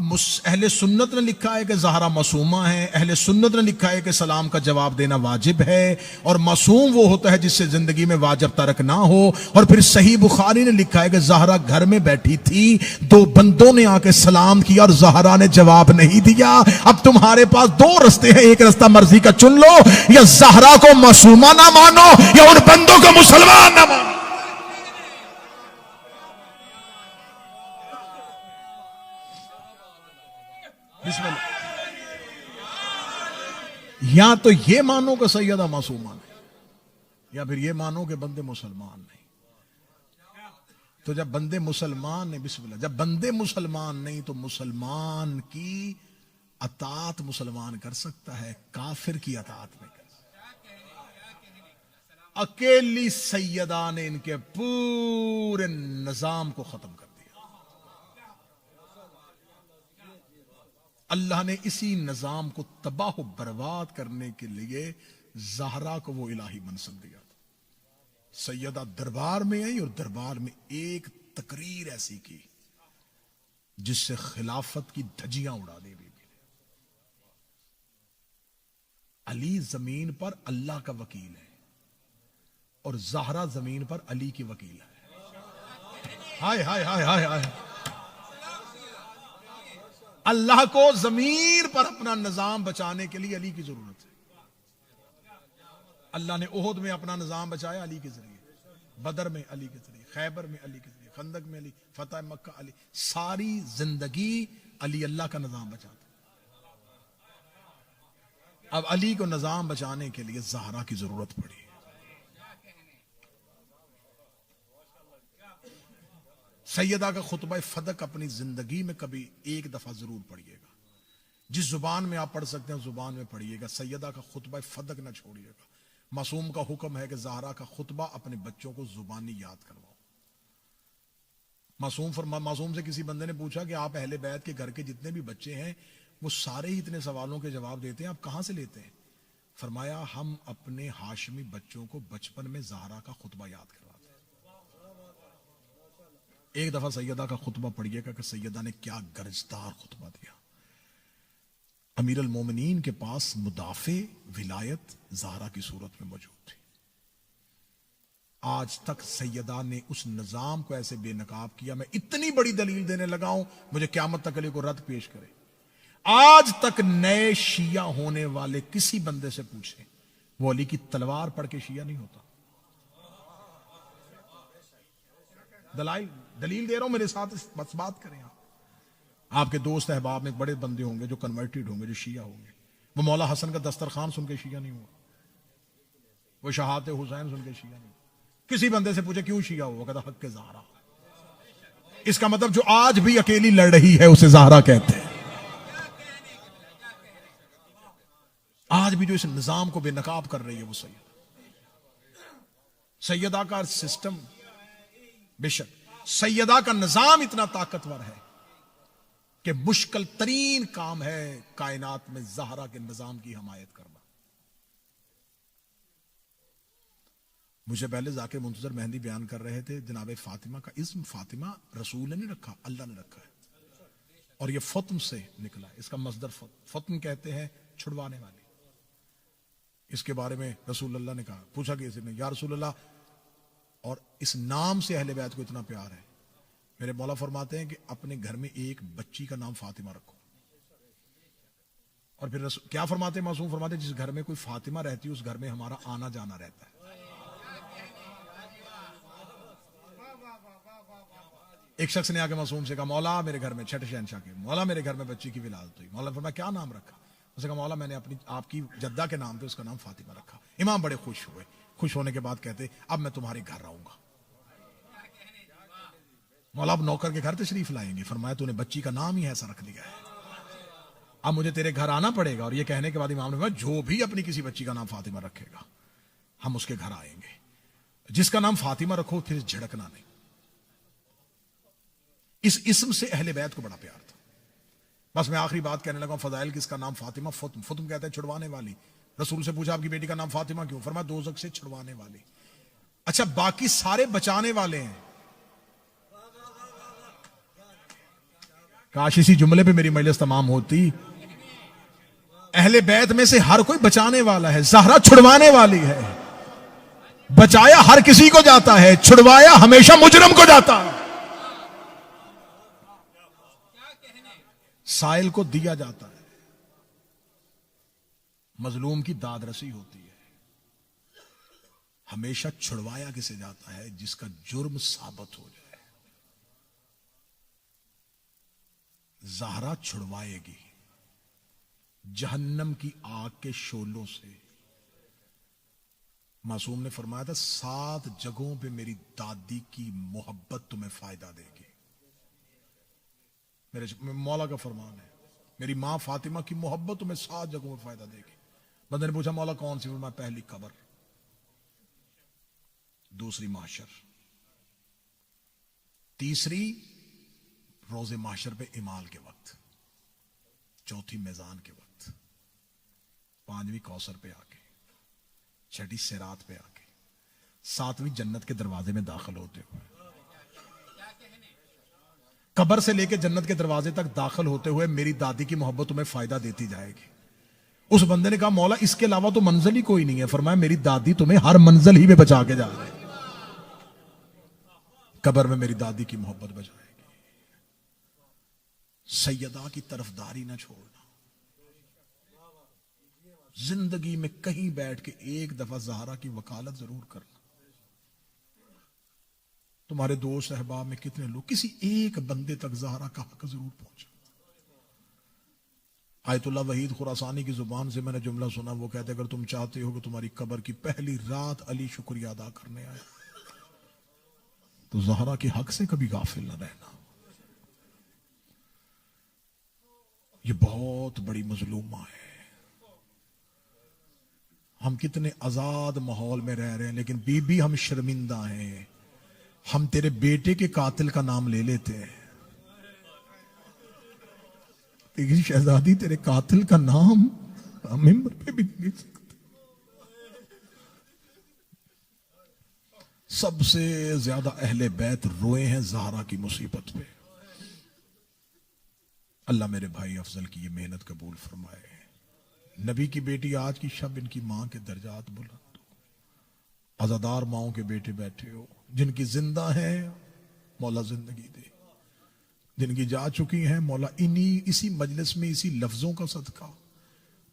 اہل سنت نے لکھا ہے کہ زہرا معصومہ ہے, اہل سنت نے لکھا ہے کہ سلام کا جواب دینا واجب ہے, اور معصوم وہ ہوتا ہے جس سے زندگی میں واجب ترک نہ ہو. اور پھر صحیح بخاری نے لکھا ہے کہ زہرا گھر میں بیٹھی تھی, 2 بندوں نے آ کے سلام کیا اور زہرا نے جواب نہیں دیا. اب تمہارے پاس 2 رستے ہیں, ایک رستہ مرضی کا چن لو, یا زہرا کو معصومہ نہ مانو یا ان بندوں کو مسلمان نہ مانو. بسم اللہ. یا تو یہ مانو کہ سیدہ معصومہ نہیں, یا پھر یہ مانو کہ بندے مسلمان نہیں. تو جب بندے مسلمان نہیں, بسم اللہ, جب بندے مسلمان نہیں تو مسلمان کی اطاعت مسلمان کر سکتا ہے, کافر کی اطاعت نہیں کر سکتا. اکیلی سیدہ نے ان کے پورے نظام کو ختم کر دیا. اللہ نے اسی نظام کو تباہ و برباد کرنے کے لیے زہرا کو وہ الہی منصب دیا تھا. سیدہ دربار میں آئی اور دربار میں ایک تقریر ایسی کی جس سے خلافت کی دھجیاں اڑا دی بی بی نے. علی زمین پر اللہ کا وکیل ہے اور زہرا زمین پر علی کی وکیل ہے. ہائے ہائے ہائے ہائے ہائے. اللہ کو زمین پر اپنا نظام بچانے کے لیے علی کی ضرورت ہے. اللہ نے احد میں اپنا نظام بچایا علی کے ذریعے, بدر میں علی کے ذریعے, خیبر میں علی کے ذریعے, خندق میں علی, فتح مکہ علی. ساری زندگی علی اللہ کا نظام بچاتا. اب علی کو نظام بچانے کے لیے زہرا کی ضرورت پڑی. سیدہ کا خطبہ فدق اپنی زندگی میں کبھی ایک دفعہ ضرور پڑھیے گا. جس زبان میں آپ پڑھ سکتے ہیں زبان میں پڑھیے گا. سیدہ کا خطبہ فدق نہ چھوڑیے گا. معصوم کا حکم ہے کہ زہرا کا خطبہ اپنے بچوں کو زبانی یاد کرواؤ. معصوم سے کسی بندے نے پوچھا کہ آپ اہل بیت کے گھر کے جتنے بھی بچے ہیں وہ سارے ہی اتنے سوالوں کے جواب دیتے ہیں, آپ کہاں سے لیتے ہیں؟ فرمایا ہم اپنے ہاشمی بچوں کو بچپن میں زہرا کا خطبہ یاد کرواتے ہیں. ایک دفعہ سیدہ کا خطبہ پڑھیے گا کہ سیدہ نے کیا گرجدار خطبہ دیا. امیر المومنین کے پاس مدافع ولایت زہرا کی صورت میں موجود تھی. آج تک سیدہ نے اس نظام کو ایسے بے نقاب کیا, میں اتنی بڑی دلیل دینے لگا ہوں مجھے قیامت تک علی کو رد پیش کرے. آج تک نئے شیعہ ہونے والے کسی بندے سے پوچھیں وہ علی کی تلوار پڑھ کے شیعہ نہیں ہوتا. دلیل دے رہا ہوں, میرے ساتھ بس بات کریں. آپ کے دوست احباب میں بڑے بندے ہوں گے جو کنورٹڈ ہوں گے, جو شیعہ ہوں گے. وہ مولا حسن کا دسترخوان سن کے شیعہ نہیں ہوا, وہ شہادت حسین سن کے شیعہ نہیں ہوا. کسی بندے سے پوچھے کیوں شیعہ ہوا, کہتا حق کے زہرا. اس کا مطلب جو آج بھی اکیلی لڑ رہی ہے اسے زہرا کہتے ہیں. آج بھی جو اس نظام کو بے نقاب کر رہی ہے وہ سیدہ کا سسٹم. بے شک سیدہ کا نظام اتنا طاقتور ہے کہ مشکل ترین کام ہے کائنات میں زہرا کے نظام کی حمایت کرنا. مجھے پہلے ذاکر منتظر مہندی بیان کر رہے تھے جناب فاطمہ کا اسم فاطمہ رسول نے نہیں رکھا, اللہ نے رکھا ہے. اور یہ فطم سے نکلا ہے, اس کا مصدر فطم کہتے ہیں چھڑوانے والی. اس کے بارے میں رسول اللہ نے کہا, پوچھا کہ اسے یا رسول اللہ, اور اس نام سے اہل بیت کو اتنا پیار ہے. میرے مولا فرماتے ہیں کہ اپنے گھر میں ایک بچی کا نام فاطمہ رکھو. اور پھر کیا فرماتے ہیں معصوم, فرماتے ہیں جس گھر میں کوئی فاطمہ رہتی ہے اس گھر میں ہمارا آنا جانا رہتا ہے. ایک شخص نے آگے معصوم سے کہا مولا میرے گھر میں, چھٹے شہنشاہ کے, مولا میرے گھر میں بچی کی ولادت ہوئی. مولا فرمایا کیا نام رکھا؟ اس نے کہا مولا میں نے اپنی آپ کی جدہ کے نام پہ اس کا نام فاطمہ رکھا. امام بڑے خوش ہوئے. خوش ہونے کے بعد کہتے اب میں تمہارے گھر رہوں گا. مولا اب نوکر کے گھر تشریف لائیں گے. فرمایا تو نے بچی کا نام ہی ایسا رکھ دیا ہے, اب مجھے تیرے گھر آنا پڑے گا. اور یہ کہنے کے بعد امام نے فرمایا جو بھی اپنی کسی بچی کا نام فاطمہ رکھے گا ہم اس کے گھر آئیں گے. جس کا نام فاطمہ رکھو پھر جھڑکنا نہیں. اس اسم سے اہل بیت کو بڑا پیار تھا. بس میں آخری بات کہنے لگا, فضائل کس کا نام فاطمہ. فطم کہتے ہیں چھڑوانے والی. رسول سے پوچھا آپ کی بیٹی کا نام فاطمہ کیوں؟ فرمایا دوزخ سے چھڑوانے والی. اچھا باقی سارے بچانے والے ہیں. کاش اسی جملے پہ میری مجلس تمام ہوتی. اہل بیت میں سے ہر کوئی بچانے والا ہے, زہرا چھڑوانے والی ہے. بچایا ہر کسی کو جاتا ہے, چھڑوایا ہمیشہ مجرم کو جاتا ہے. سائل کو دیا جاتا ہے, مظلوم کی داد رسی ہوتی ہے. ہمیشہ چھڑوایا کسے جاتا ہے جس کا جرم ثابت ہو جائے. زہرا چھڑوائے گی جہنم کی آگ کے شعلوں سے. معصوم نے فرمایا تھا 7 جگہوں پہ میری دادی کی محبت تمہیں فائدہ دے گی. میرے مولا کا فرمان ہے, میری ماں فاطمہ کی محبت تمہیں 7 جگہوں پہ فائدہ دے گی. بندے نے پوچھا مولا کون سی؟ فرمایا پہلی قبر, دوسری محشر, تیسری روز محشر پہ امال کے وقت, چوتھی میزان کے وقت, پانچویں کوثر پہ آ کے, چھٹی صراط پہ آ کے, ساتویں جنت کے دروازے میں داخل ہوتے ہوئے. قبر سے لے کے جنت کے دروازے تک داخل ہوتے ہوئے میری دادی کی محبت تمہیں فائدہ دیتی جائے گی. اس بندے نے کہا مولا اس کے علاوہ تو منزل ہی کوئی نہیں ہے. فرمایا میری دادی تمہیں ہر منزل ہی میں بچا کے جا رہے ہیں. قبر میں میری دادی کی محبت بچائے گی. سیدہ کی طرفداری نہ چھوڑنا. زندگی میں کہیں بیٹھ کے ایک دفعہ زہرا کی وکالت ضرور کرنا. تمہارے دوست احباب میں کتنے لوگ کسی ایک بندے تک زہرا کا حق ضرور پہنچا. آیت اللہ وحید خراسانی کی زبان سے میں نے جملہ سنا. وہ کہتے اگر تم چاہتے ہو کہ تمہاری قبر کی پہلی رات علی شکریہ ادا کرنے آئے تو زہرا کے حق سے کبھی غافل نہ رہنا. یہ بہت بڑی مظلومہ ہے. ہم کتنے آزاد ماحول میں رہ رہے ہیں لیکن بی بی ہم شرمندہ ہیں. ہم تیرے بیٹے کے قاتل کا نام لے لیتے ہیں. لیکن شہزادی تیرے قاتل کا نام ممبر پہ بھی نہیں لے سکتے. سب سے زیادہ اہل بیت روئے ہیں زہرا کی مصیبت پہ. اللہ میرے بھائی افضل کی یہ محنت قبول فرمائے. نبی کی بیٹی آج کی شب ان کی ماں کے درجات بلند ہو. عزادار ماؤں کے بیٹے بیٹھے ہو. جن کی زندہ ہیں مولا زندگی دے. جن کی جا چکی ہیں مولا اسی مجلس میں اسی لفظوں کا صدقہ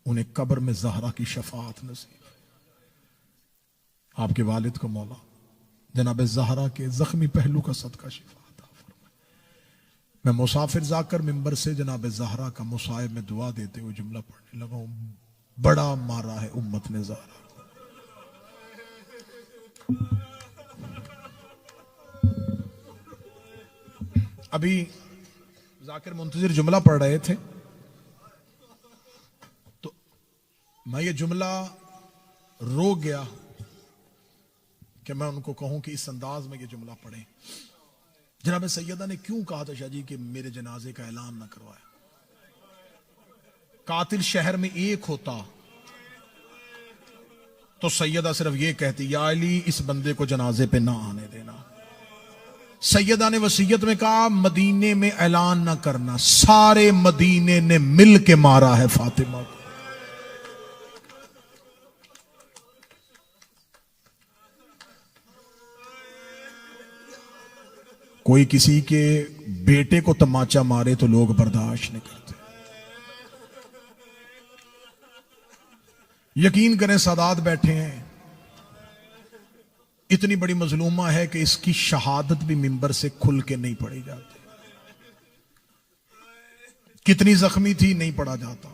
انہیں قبر میں زہرا کی شفاعت نصیب. آپ کے والد کو مولا جناب زہرا کے زخمی پہلو کا صدقہ شفا عطا فرمائے. میں مسافر جا کر ممبر سے جناب زہرا کا مصائب میں دعا دیتے ہوئے جملہ پڑھنے لگا ہوں. بڑا مارا ہے امت نے زہرا. ابھی ذاکر منتظر جملہ پڑھ رہے تھے تو میں یہ جملہ رو گیا کہ میں ان کو کہوں کہ اس انداز میں یہ جملہ پڑھیں. جناب سیدہ نے کیوں کہا تھا شاہ جی کہ میرے جنازے کا اعلان نہ کروایا. قاتل شہر میں ایک ہوتا تو سیدہ صرف یہ کہتی یا علی اس بندے کو جنازے پہ نہ آنے دینا. سیدہ نے وصیت میں کہا مدینے میں اعلان نہ کرنا. سارے مدینے نے مل کے مارا ہے فاطمہ کو. کوئی کسی کے بیٹے کو تماچا مارے تو لوگ برداشت نہیں کرتے. یقین کریں سادات بیٹھے ہیں. اتنی بڑی مظلومہ ہے کہ اس کی شہادت بھی ممبر سے کھل کے نہیں پڑھی جاتی. کتنی زخمی تھی نہیں پڑھا جاتا.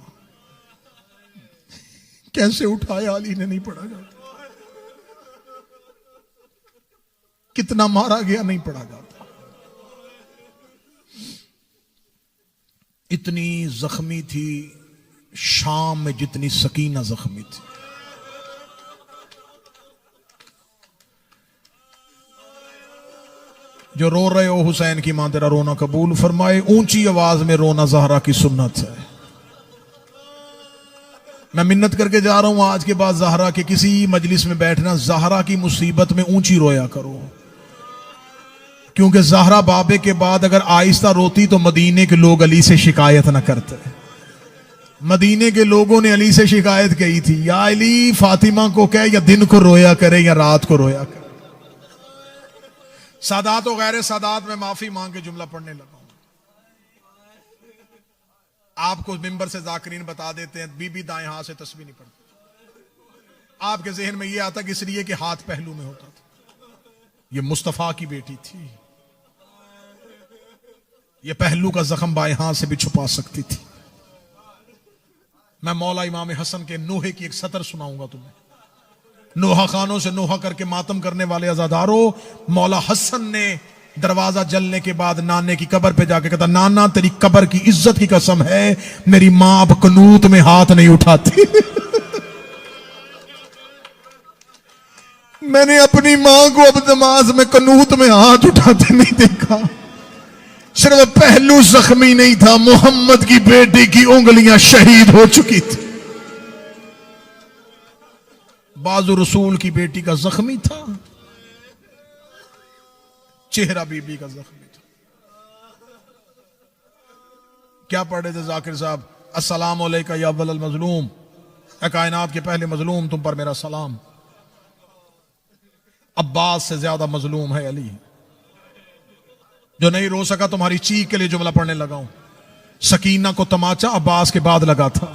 کیسے اٹھایا علی نے نہیں پڑھا جاتا. کتنا مارا گیا نہیں پڑھا جاتا. اتنی زخمی تھی شام میں جتنی سکینہ زخمی تھی. جو رو رہے ہو حسین کی ماں تیرا رونا قبول فرمائے. اونچی آواز میں رونا زہرا کی سنت ہے. میں منت کر کے جا رہا ہوں آج کے بعد زہرا کے کسی مجلس میں بیٹھنا زہرا کی مصیبت میں اونچی رویا کرو. کیونکہ زہرا بابے کے بعد اگر آہستہ روتی تو مدینے کے لوگ علی سے شکایت نہ کرتے. مدینے کے لوگوں نے علی سے شکایت کی تھی یا علی فاطمہ کو کہے یا دن کو رویا کرے یا رات کو رویا کرے. سادات و غیر سادات میں معافی مانگ کے جملہ پڑھنے لگا ہوں. آپ کو ممبر سے ذاکرین بتا دیتے ہیں بی بی دائیں ہاتھ سے تسبیح نہیں پڑھتی. آپ کے ذہن میں یہ آتا کہ اس لیے کہ ہاتھ پہلو میں ہوتا تھا. یہ مصطفیٰ کی بیٹی تھی. یہ پہلو کا زخم بائیں ہاتھ سے بھی چھپا سکتی تھی. میں مولا امام حسن کے نوحے کی ایک سطر سناؤں گا تمہیں. نوحہ خانوں سے نوحہ کر کے ماتم کرنے والے عزاداروں. مولا حسن نے دروازہ جلنے کے بعد نانے کی قبر پہ جا کے کہتا نانا تیری قبر کی عزت کی قسم ہے میری ماں اب قنوت میں ہاتھ نہیں اٹھاتی. میں نے اپنی ماں کو اب نماز میں قنوت میں ہاتھ اٹھاتے نہیں دیکھا. صرف پہلو زخمی نہیں تھا محمد کی بیٹی کی انگلیاں شہید ہو چکی تھی. بازو رسول کی بیٹی کا زخمی تھا. چہرہ بی بی کا زخمی تھا. کیا پڑھے تھے ذاکر صاحب؟ السلام علیکہ یا اول المظلوم، اے کائنات کے پہلے مظلوم، تم پر میرا سلام۔ عباس سے زیادہ مظلوم ہے علی، جو نہیں رو سکا تمہاری چیخ کے لیے جملہ پڑھنے لگا ہوں۔ سکینہ کو تماچا عباس کے بعد لگا تھا،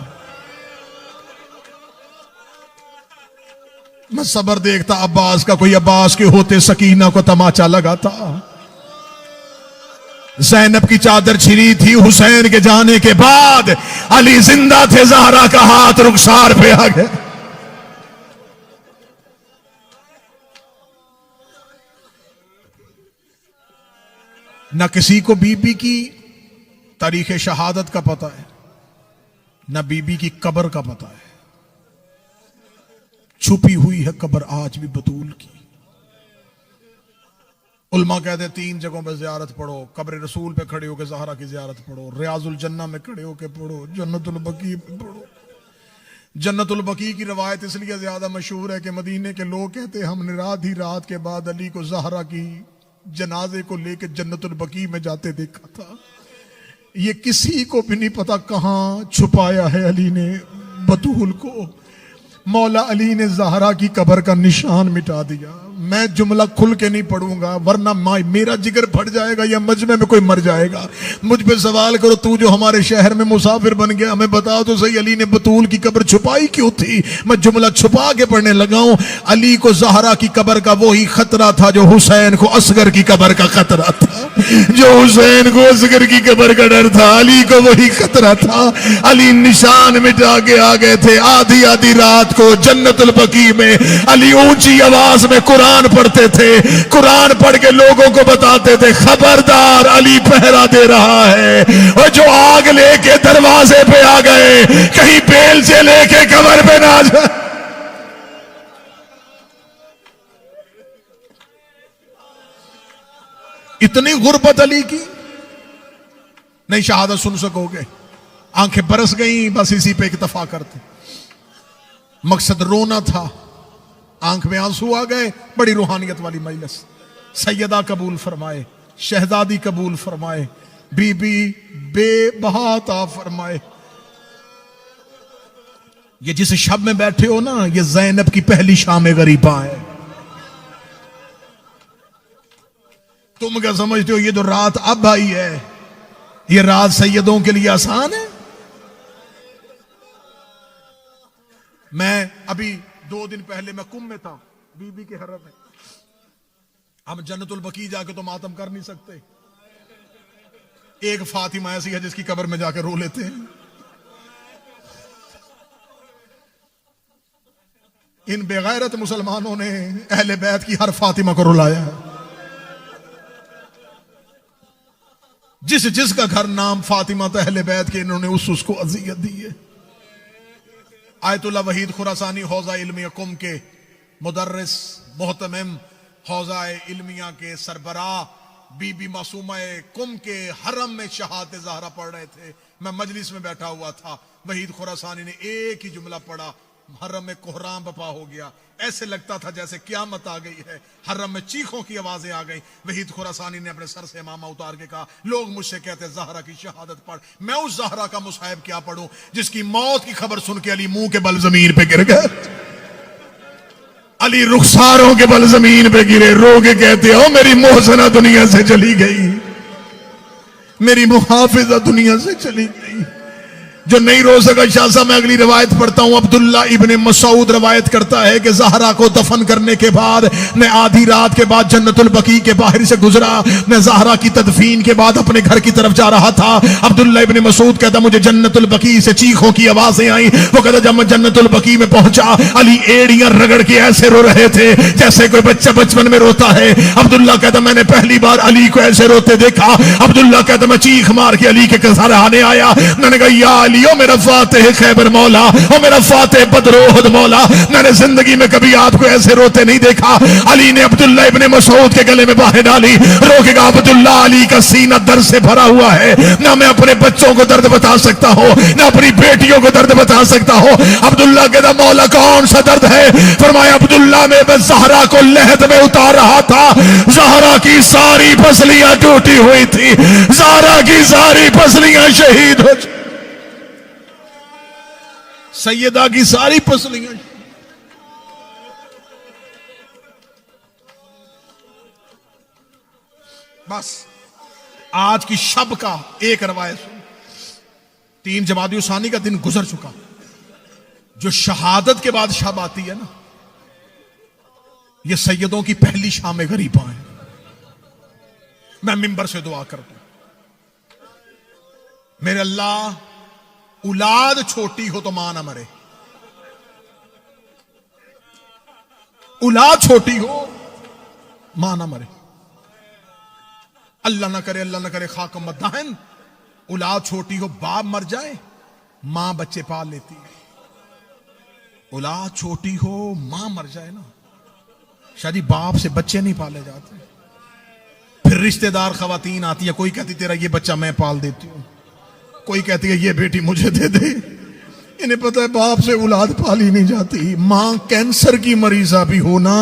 میں صبر دیکھتا عباس کا، کوئی عباس کے ہوتے سکینہ کو تماچا لگا تھا۔ زینب کی چادر چھری تھی حسین کے جانے کے بعد، علی زندہ تھے، زہرا کا ہاتھ رخسار پہ آ گیا۔ نہ کسی کو بی بی کی تاریخ شہادت کا پتہ ہے، نہ بی بی کی قبر کا پتہ ہے۔ چھپی ہوئی ہے قبر آج بھی بطول کی۔ علماء کہتے ہیں 3 جگہوں پہ زیارت پڑھو، قبر رسول پہ کھڑے ہو کے زہرا کی زیارت پڑھو، ریاض الجنہ میں کھڑے ہو کے پڑھو، جنت البقیع پہ پڑھو۔ جنت البقیع کی روایت اس لیے زیادہ مشہور ہے کہ مدینے کے لوگ کہتے ہیں ہم نے رات ہی رات کے بعد علی کو زہرا کی جنازے کو لے کے جنت البقیع میں جاتے دیکھا تھا۔ یہ کسی کو بھی نہیں پتا کہاں چھپایا ہے علی نے بطول کو۔ مولا علی نے زہرا کی قبر کا نشان مٹا دیا۔ میں جملہ کھل کے نہیں پڑھوں گا ورنہ میرا جگر پھٹ جائے گا یا مجمع میں کوئی مر جائے گا۔ مجھ پہ سوال کرو، تو جو ہمارے شہر میں مسافر بن گیا، ہمیں بتا تو صحیح علی نے بطول کی قبر چھپائی کیوں تھی؟ میں جملہ چھپا کے پڑھنے لگا ہوں۔ علی کو زہرا کی قبر کا وہی خطرہ تھا جو حسین کو اصغر کی قبر کا خطرہ تھا، جو حسین کو اصغر کی قبر کا ڈر تھا، علی کو وہی خطرہ تھا۔ علی نشان مٹا کے آ گئے تھے۔ آدھی آدھی رات کو جنت البقیع میں علی اونچی آواز میں قرآن پڑھتے تھے، قرآن پڑھ کے لوگوں کو بتاتے تھے خبردار علی پہرا دے رہا ہے، اور جو آگ لے کے دروازے پہ آ گئے کہیں بیل سے لے کے قبر پہ نہ جائے۔ اتنی غربت علی کی، نہیں شہادت سن سکو گے، آنکھیں برس گئیں، بس اسی پہ اکتفا کرتے۔ مقصد رونا تھا، آنکھ میں آنسو آ گئے، بڑی روحانیت والی مجلس۔ سیدہ قبول فرمائے، شہزادی قبول فرمائے، بی بی بے بہا عطا فرمائے۔ یہ جس شب میں بیٹھے ہو نا، یہ زینب کی پہلی شام غریبہ ہے۔ تم کیا سمجھتے ہو یہ جو رات اب آئی ہے، یہ رات سیدوں کے لیے آسان ہے؟ میں ابھی 2 دن پہلے میں کم میں تھا، بی بی کے حرم میں۔ ہم جنت البقیع جا کے تو ماتم کر نہیں سکتے۔ ایک فاطمہ ایسی ہے جس کی قبر میں جا کے رو لیتے ہیں۔ ان بے غیرت مسلمانوں نے اہل بیت کی ہر فاطمہ کو رلایا ہے۔ جس کا گھر نام فاطمہ تو اہل بیت کے، انہوں نے اس کو اذیت دی ہے۔ آیت اللہ وحید خراسانی حوزہ علمیہ قم کے مدرس محتمم، حوزہ علمیہ کے سربراہ، بی بی معصومہ قم کے حرم میں شہادت زہرا پڑھ رہے تھے۔ میں مجلس میں بیٹھا ہوا تھا، وحید خراسانی نے ایک ہی جملہ پڑھا، حرم میں کوہرام بپا ہو گیا۔ ایسے لگتا تھا جیسے قیامت آ گئی ہے، حرم میں چیخوں کی آوازیں آ گئیں۔ وحید خراسانی نے اپنے سر سے امامہ اتار کے کہا، لوگ مجھ سے کہتے ہیں زہرا کی شہادت پڑھ، میں اس زہرا کا مصحف کیا پڑھوں جس کی موت کی خبر سن کے علی منہ کے بل زمین پہ گر گئے، علی رخساروں کے بل زمین پہ گرے، رو کے کہتے ہو میری محسنہ دنیا سے چلی گئی، میری محافظہ دنیا سے چلی گئی۔ جو نہیں رو سکا شاہ صاحب، میں اگلی روایت پڑھتا ہوں۔ عبداللہ ابن مسعود روایت کرتا ہے کہ زہرا کو دفن کرنے کے بعد میں آدھی رات کے بعد جنت البقیع کے باہر سے گزرا، میں زہرا کی تدفین کے بعد اپنے گھر کی طرف جا رہا تھا۔ عبداللہ ابن مسعود کہتا مجھے جنت البقیع سے چیخوں کی آوازیں آئیں۔ وہ کہتا جب میں جنت البقیع میں پہنچا، علی ایڑیاں رگڑ کے ایسے رو رہے تھے جیسے کوئی بچہ بچپن میں روتا ہے۔ عبداللہ کہتا میں نے پہلی بار علی کو ایسے روتے دیکھا۔ عبداللہ کہتا میں چیخ مار کے علی کے سہارے آیا، میں نے کہا یا علی او میرا فاتح خیبر مولا، او میرا فاتح بدر احد مولا، میں نے زندگی میں کبھی آپ کو ایسے روتے نہیں دیکھا۔ علی نے عبداللہ ابن مسعود کے گلے میں باہیں ڈالی، رو کے کہا عبداللہ علی کا سینہ درد سے بھرا ہوا ہے، نہ میں اپنے بچوں کو درد بتا سکتا ہوں نہ اپنی بیٹیوں کو درد بتا سکتا ہوں۔ عبداللہ کہتا مولا کون سا درد ہے؟ فرمایا عبداللہ میں بس زہرا کو لحد میں اتار رہا تھا، زہرا کی ساری پسلیاں ٹوٹی ہوئی تھی، زہرا کی ساری پسلیاں شہید ہو چکی، سیدہ کی ساری پسلیاں۔ بس آج کی شب کا ایک روایت سن، 3 جمادی الثانی کا دن گزر چکا، جو شہادت کے بعد شب آتی ہے نا، یہ سیدوں کی پہلی شام غریباں ہیں۔ میں منبر سے دعا کرتا ہوں میرے اللہ اولاد چھوٹی ہو تو ماں نہ مرے، اولاد چھوٹی ہو ماں نہ مرے، اللہ نہ کرے خاک مدہن اولاد چھوٹی ہو باپ مر جائے ماں بچے پال لیتی ہے، اولاد چھوٹی ہو ماں مر جائے نا، شاید باپ سے بچے نہیں پالے جاتے، پھر رشتہ دار خواتین آتی ہے، کوئی کہتی تیرا یہ بچہ میں پال دیتی ہوں، کوئی کہتی ہے یہ بیٹی مجھے دے دے، انہیں پتہ ہے باپ سے اولاد پالی نہیں جاتی۔ ماں کینسر کی مریضہ بھی ہونا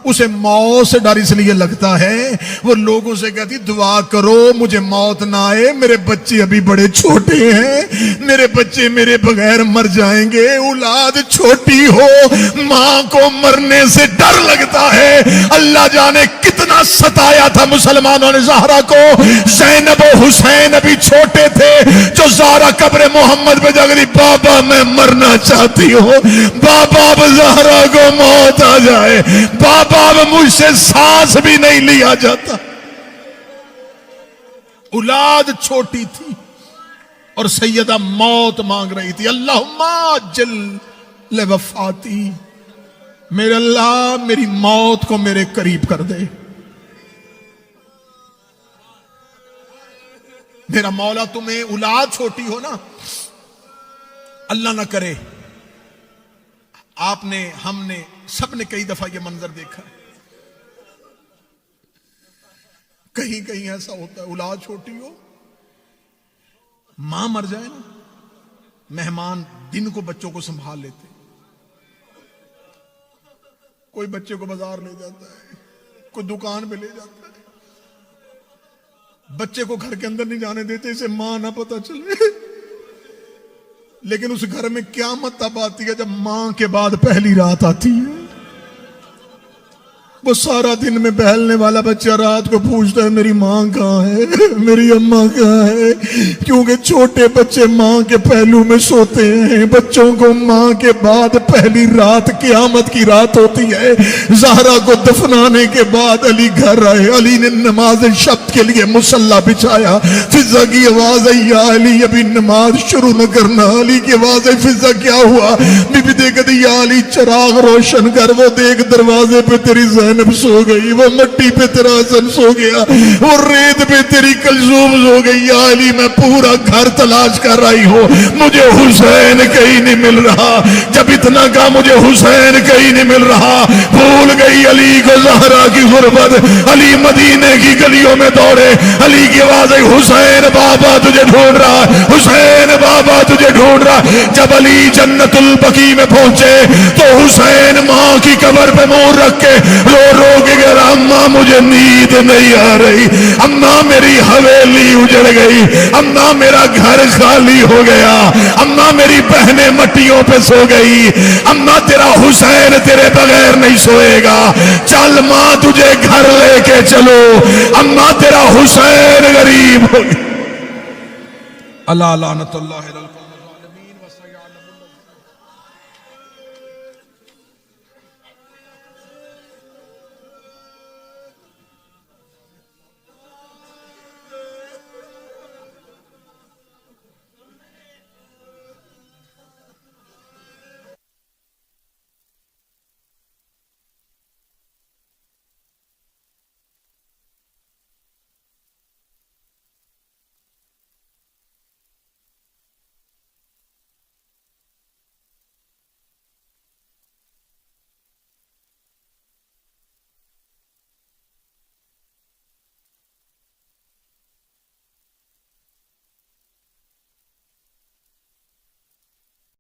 اسے موت سے ڈر اس لیے لگتا ہے، وہ لوگوں سے کہتی دعا کرو مجھے موت نہ آئے، میرے بچے ابھی بڑے چھوٹے ہیں، میرے بچے میرے بغیر مر جائیں گے۔ اولاد چھوٹی ہو ماں کو مرنے سے ڈر لگتا ہے۔ اللہ جانے کتنا ستایا تھا مسلمانوں نے زہرا کو۔ زینب و حسین ابھی چھوٹے تھے، جو زہرا قبر محمد پہ جگری بابا میں مرنا چاہتی ہوں، بابا اب زہرا کو موت آ جائے، بابا اب مجھ سے سانس بھی نہیں لیا جاتا۔ اولاد چھوٹی تھی اور سیدہ موت مانگ رہی تھی، اللہم عجل لوفاتی، میرے اللہ میری موت کو میرے قریب کر دے۔ میرا مولا تمہیں اولاد چھوٹی ہو نا، اللہ نہ کرے، آپ نے ہم نے سب نے کئی دفعہ یہ منظر دیکھا ہے، کہیں کہیں ایسا ہوتا ہے اولاد چھوٹی ہو ماں مر جائے نا، مہمان دن کو بچوں کو سنبھال لیتے، کوئی بچے کو بازار لے جاتا ہے، کوئی دکان پہ لے جاتا ہے، بچے کو گھر کے اندر نہیں جانے دیتے اسے ماں نہ پتہ چلے، لیکن اس گھر میں قیامت تب آتی ہے جب ماں کے بعد پہلی رات آتی ہے۔ وہ سارا دن میں بہلنے والا بچہ رات کو پوچھتا ہے میری ماں کہاں ہے، میری اماں کہاں ہے، کیونکہ چھوٹے بچے ماں کے پہلو میں سوتے ہیں۔ بچوں کو ماں کے بعد پہلی رات قیامت کی رات ہوتی ہے۔ زہرا کو دفنانے کے بعد علی گھر آئے، علی نے نماز شب کے لیے مصلی بچھایا، فضا کی آواز آئی یا علی ابھی نماز شروع نہ کرنا۔ علی کی آواز آئی فضا کیا ہوا؟ بی بی دیکھتی یا علی چراغ روشن کر، وہ دیکھ دروازے پہ تیری زینب سو گئی، وہ مٹی پہ تیرا حسن سو گیا، وہ ریت پہ تیری کلثوم سو گئی۔ یا علی میں پورا گھر تلاش کر رہی ہوں، مجھے حسین کہیں نہیں مل رہا۔ جب اتنا کہا مجھے حسین کہیں نہیں مل رہا، بھول گئی علی کو زہرا کی غربت۔ علی مدینے کی گلیوں میں دوڑے، علی کی آواز آئی حسین بابا تجھے ڈھونڈ رہا، حسین بابا تجھے ڈھونڈ رہا۔ جب علی جنت البقیع میں پہنچے تو حسین ماں کی قبر پہ منہ رکھ کے رو رو کے کہہ رہا اماں مجھے نیند نہیں آ رہی، اماں میری حویلی اجڑ گئی، اماں میرا گھر خالی ہو گیا، اماں میری بہنیں مٹیوں پہ سو گئی، اماں تیرا حسین تیرے بغیر نہیں سوئے گا، چل ماں تجھے گھر لے کے چلو، اماں تیرا حسین غریب ہو گیا۔ اللہ لعنت اللہ علیہ